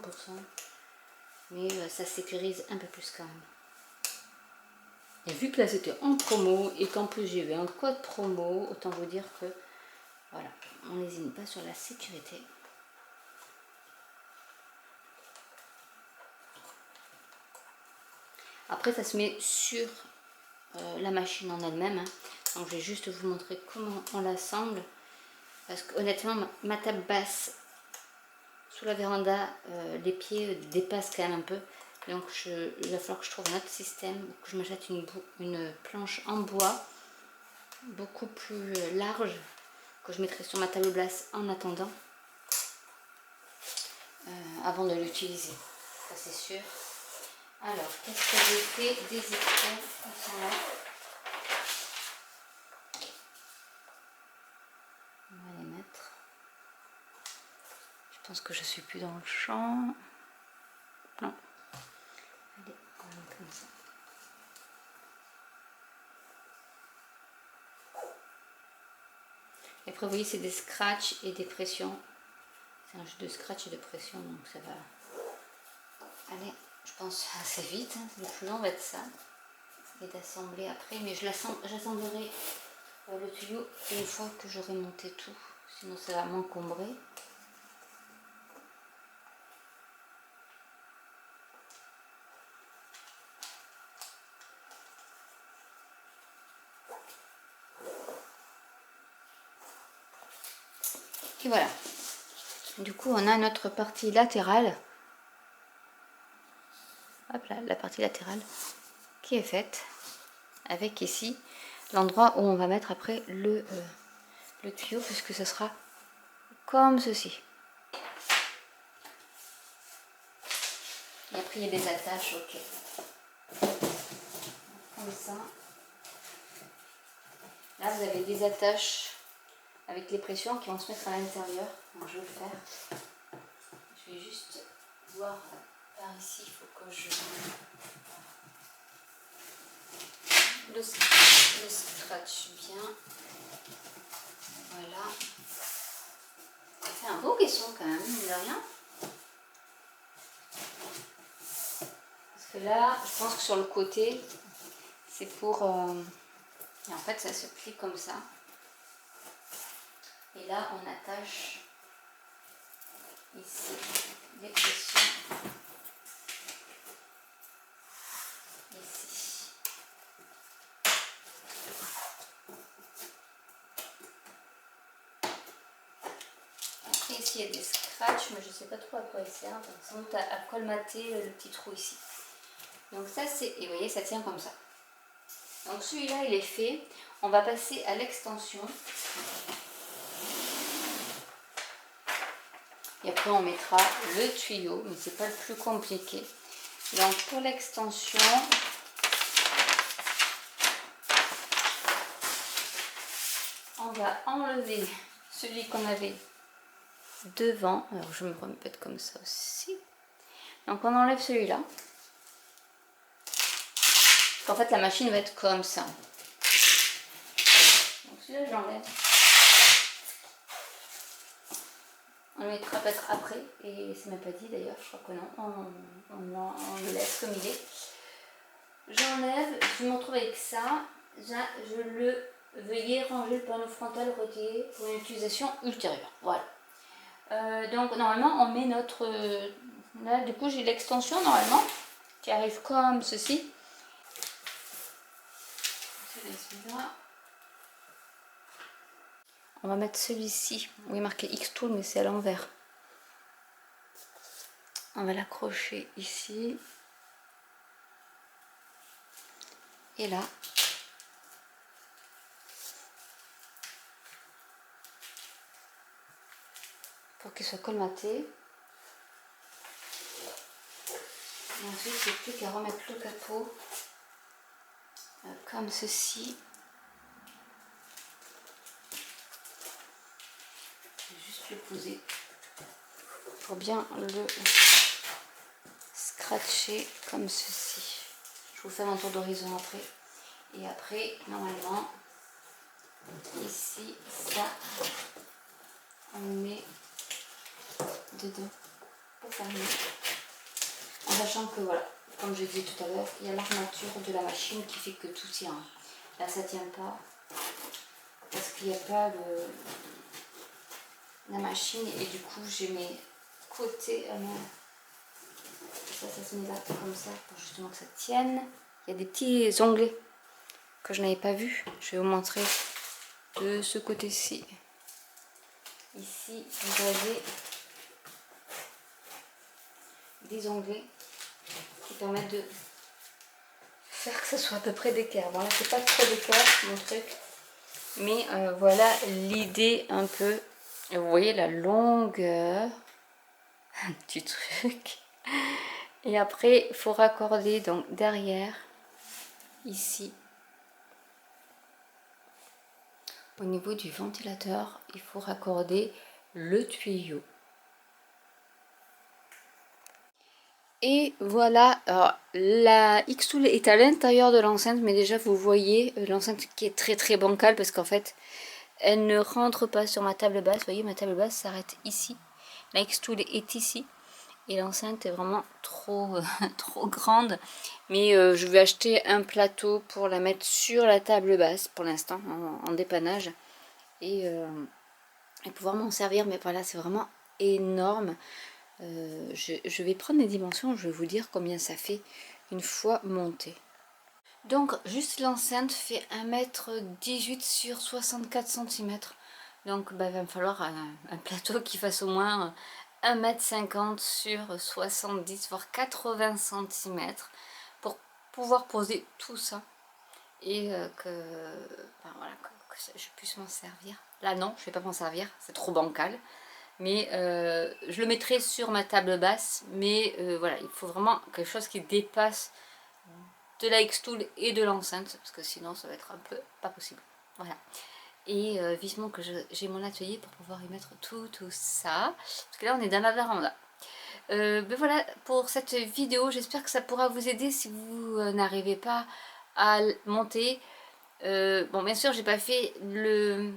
mais ça sécurise un peu plus quand même. Et vu que là c'était en promo et qu'en plus j'ai eu un code promo, autant vous dire que voilà, on n'hésite pas sur la sécurité. Après ça se met sur la machine en elle-même. Hein. Donc je vais juste vous montrer comment on l'assemble. Parce que honnêtement, ma table basse sous la véranda, les pieds dépassent quand même un peu. Donc il va falloir que je trouve un autre système, que je m'achète une planche en bois beaucoup plus large que je mettrai sur ma table basse en attendant avant de l'utiliser, ça c'est sûr. Alors, qu'est-ce que j'ai fait des écrans qui sont là? On va les mettre. Je pense que je suis plus dans le champ. Non. Allez, on va mettre comme ça. Et après, vous voyez, c'est des scratchs et des pressions. C'est un jeu de scratch et de pression, donc ça va aller je pense assez vite, hein. Le plus long va être ça. Et d'assembler après, mais j'assemblerai le tuyau une fois que j'aurai monté tout, sinon ça va m'encombrer. Et voilà. Du coup, on a notre partie latérale. Hop là, la partie latérale qui est faite. Avec ici l'endroit où on va mettre après le tuyau, puisque ce sera comme ceci. Et après, il y a des attaches, ok. Comme ça. Là, vous avez des attaches avec les pressions qui vont se mettre à l'intérieur. Donc, je vais le faire. Je vais juste voir par ici. Il faut que je le scratch bien. Voilà. Ça fait un beau caisson quand même, mine de rien. Parce que là, je pense que sur le côté, c'est pour... Et en fait, ça se plie comme ça. Et là, on attache ici les pressions. Ici. Après, ici, il y a des scratchs, mais je ne sais pas trop à quoi ils servent. Sans doute à colmater le petit trou ici. Donc ça, c'est... Et vous voyez, ça tient comme ça. Donc celui-là, il est fait. On va passer à l'extension. Et après, on mettra le tuyau, mais c'est pas le plus compliqué. Donc pour l'extension, on va enlever celui qu'on avait devant. Alors je me remets comme ça aussi. Donc on enlève celui-là. En fait, la machine va être comme ça. Donc celui-là, je l'enlève. On le mettra peut-être après, et c'est même pas dit d'ailleurs, je crois que non, on le laisse comme il est. J'enlève, je me retrouve avec ça, veuillez ranger le panneau frontal retiré pour une utilisation ultérieure. Voilà. Donc normalement on met notre... là du coup j'ai l'extension normalement, qui arrive comme ceci. Celui-là. On va mettre celui-ci, oui marqué X-Tool mais c'est à l'envers. On va l'accrocher ici. Et là. Pour qu'il soit colmaté. Et ensuite, il n'y a plus qu'à remettre le capot comme ceci. Je vais juste le poser pour bien le scratcher comme ceci. Je vous fais un tour d'horizon après. Et après, normalement, ici, ça, on le met dedans pour fermer. En sachant que voilà, comme je disais tout à l'heure, il y a l'armature de la machine qui fait que tout tient. Là, ça tient pas parce qu'il n'y a pas la machine et du coup, j'ai mes côtés à moi. Ça se met là comme ça pour justement que ça tienne. Il y a des petits onglets que je n'avais pas vus. Je vais vous montrer de ce côté-ci. Ici, vous avez des onglets qui permettent de faire que ça soit à peu près d'équerre. Bon là, c'est pas trop d'équerre mon truc, mais voilà l'idée un peu. Et vous voyez la longueur du truc. Et après, il faut raccorder donc derrière, ici, au niveau du ventilateur, il faut raccorder le tuyau. Et voilà, alors, la X-Tool est à l'intérieur de l'enceinte, mais déjà vous voyez l'enceinte qui est très très bancale parce qu'en fait, elle ne rentre pas sur ma table basse. Vous voyez, ma table basse s'arrête ici. La X-Tool est ici. Et l'enceinte est vraiment trop, trop grande. Mais je vais acheter un plateau pour la mettre sur la table basse pour l'instant, en dépannage. Et pouvoir m'en servir. Mais voilà, c'est vraiment énorme. Je vais prendre les dimensions, je vais vous dire combien ça fait une fois monté. Donc juste l'enceinte fait 1,18 m sur 64 cm. Donc il va me falloir un plateau qui fasse au moins 1,50 m sur 70 voire 80 cm pour pouvoir poser tout ça et voilà, que je puisse m'en servir. Là non, je ne vais pas m'en servir, c'est trop bancal. Mais je le mettrai sur ma table basse. Mais voilà, il faut vraiment quelque chose qui dépasse de la X-Tool et de l'enceinte. Parce que sinon ça va être un peu pas possible. Voilà. Et vivement que j'ai mon atelier pour pouvoir y mettre tout ça. Parce que là on est dans la véranda. Ben voilà pour cette vidéo. J'espère que ça pourra vous aider si vous n'arrivez pas à monter. Bon bien sûr j'ai pas fait le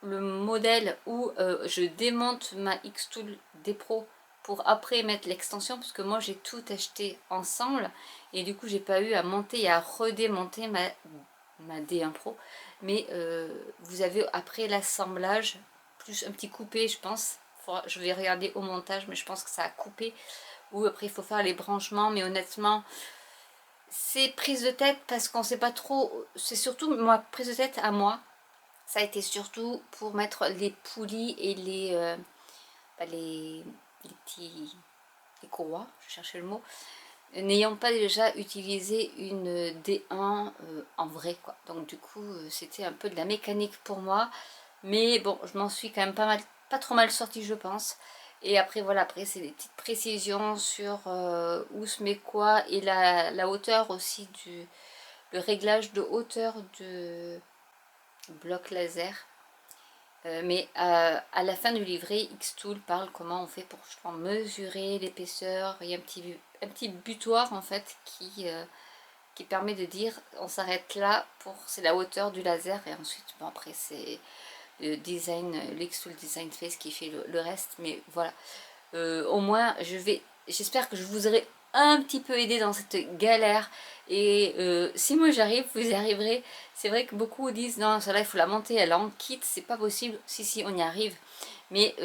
modèle où je démonte ma X-Tool des Pro pour après mettre l'extension, parce que moi j'ai tout acheté ensemble et du coup j'ai pas eu à monter et à redémonter ma D1 Pro. Mais vous avez après l'assemblage plus un petit coupé, je pense. Je vais regarder au montage, mais je pense que ça a coupé. Ou après il faut faire les branchements, mais honnêtement c'est prise de tête parce qu'on sait pas trop. C'est surtout moi prise de tête à moi. Ça a été surtout pour mettre les poulies et les petits les courroies, je cherchais le mot, n'ayant pas déjà utilisé une D1 en vrai quoi. Donc du coup c'était un peu de la mécanique pour moi, mais bon je m'en suis quand même pas trop mal sortie je pense. Et après voilà, après c'est des petites précisions sur où se met quoi et la hauteur aussi le réglage de hauteur de bloc laser. Mais à la fin du livret, Xtool parle comment on fait pour justement mesurer l'épaisseur. Il y a un petit butoir en fait qui permet de dire on s'arrête là pour c'est la hauteur du laser et ensuite bon après c'est le design, l'Xtool Design Face qui fait le reste. Mais voilà, au moins j'espère que je vous aurai un petit peu aidé dans cette galère. Et si moi j'arrive, vous y arriverez. C'est vrai que beaucoup disent non, celle-là il faut la monter, elle en kit, c'est pas possible. Si, on y arrive. Mais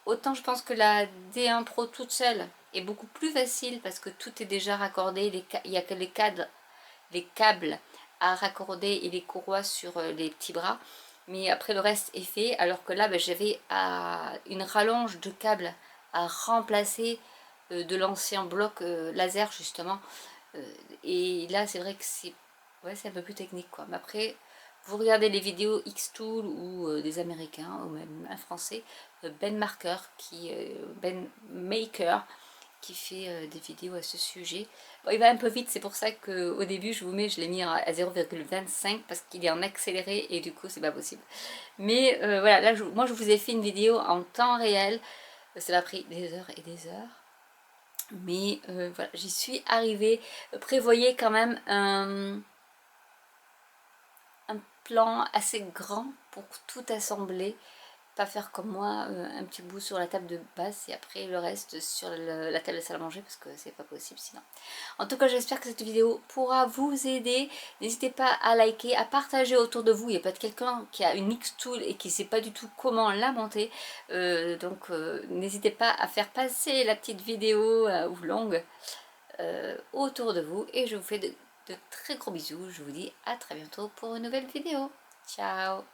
autant je pense que la D1 Pro toute seule est beaucoup plus facile parce que tout est déjà raccordé. Il n'y a que les câbles à raccorder et les courroies sur les petits bras. Mais après le reste est fait. Alors que là, ben, j'avais une rallonge de câbles à remplacer de l'ancien bloc laser justement. Et là c'est vrai que c'est un peu plus technique quoi. Mais après vous regardez les vidéos Xtool ou des américains ou même un français, Ben Maker qui fait des vidéos à ce sujet. Bon, il va un peu vite, c'est pour ça qu'au début je l'ai mis à 0,25 parce qu'il est en accéléré et du coup c'est pas possible. Mais voilà, là moi je vous ai fait une vidéo en temps réel, ça m'a pris des heures et des heures. Mais voilà, j'y suis arrivée. Prévoyez quand même un plan assez grand pour tout assembler. Pas faire comme moi, un petit bout sur la table de base et après le reste sur la table de salle à manger parce que c'est pas possible sinon. En tout cas, j'espère que cette vidéo pourra vous aider. N'hésitez pas à liker, à partager autour de vous. Il y a peut-être quelqu'un qui a une Xtool et qui ne sait pas du tout comment la monter. Donc n'hésitez pas à faire passer la petite vidéo ou longue autour de vous. Et je vous fais de très gros bisous. Je vous dis à très bientôt pour une nouvelle vidéo. Ciao!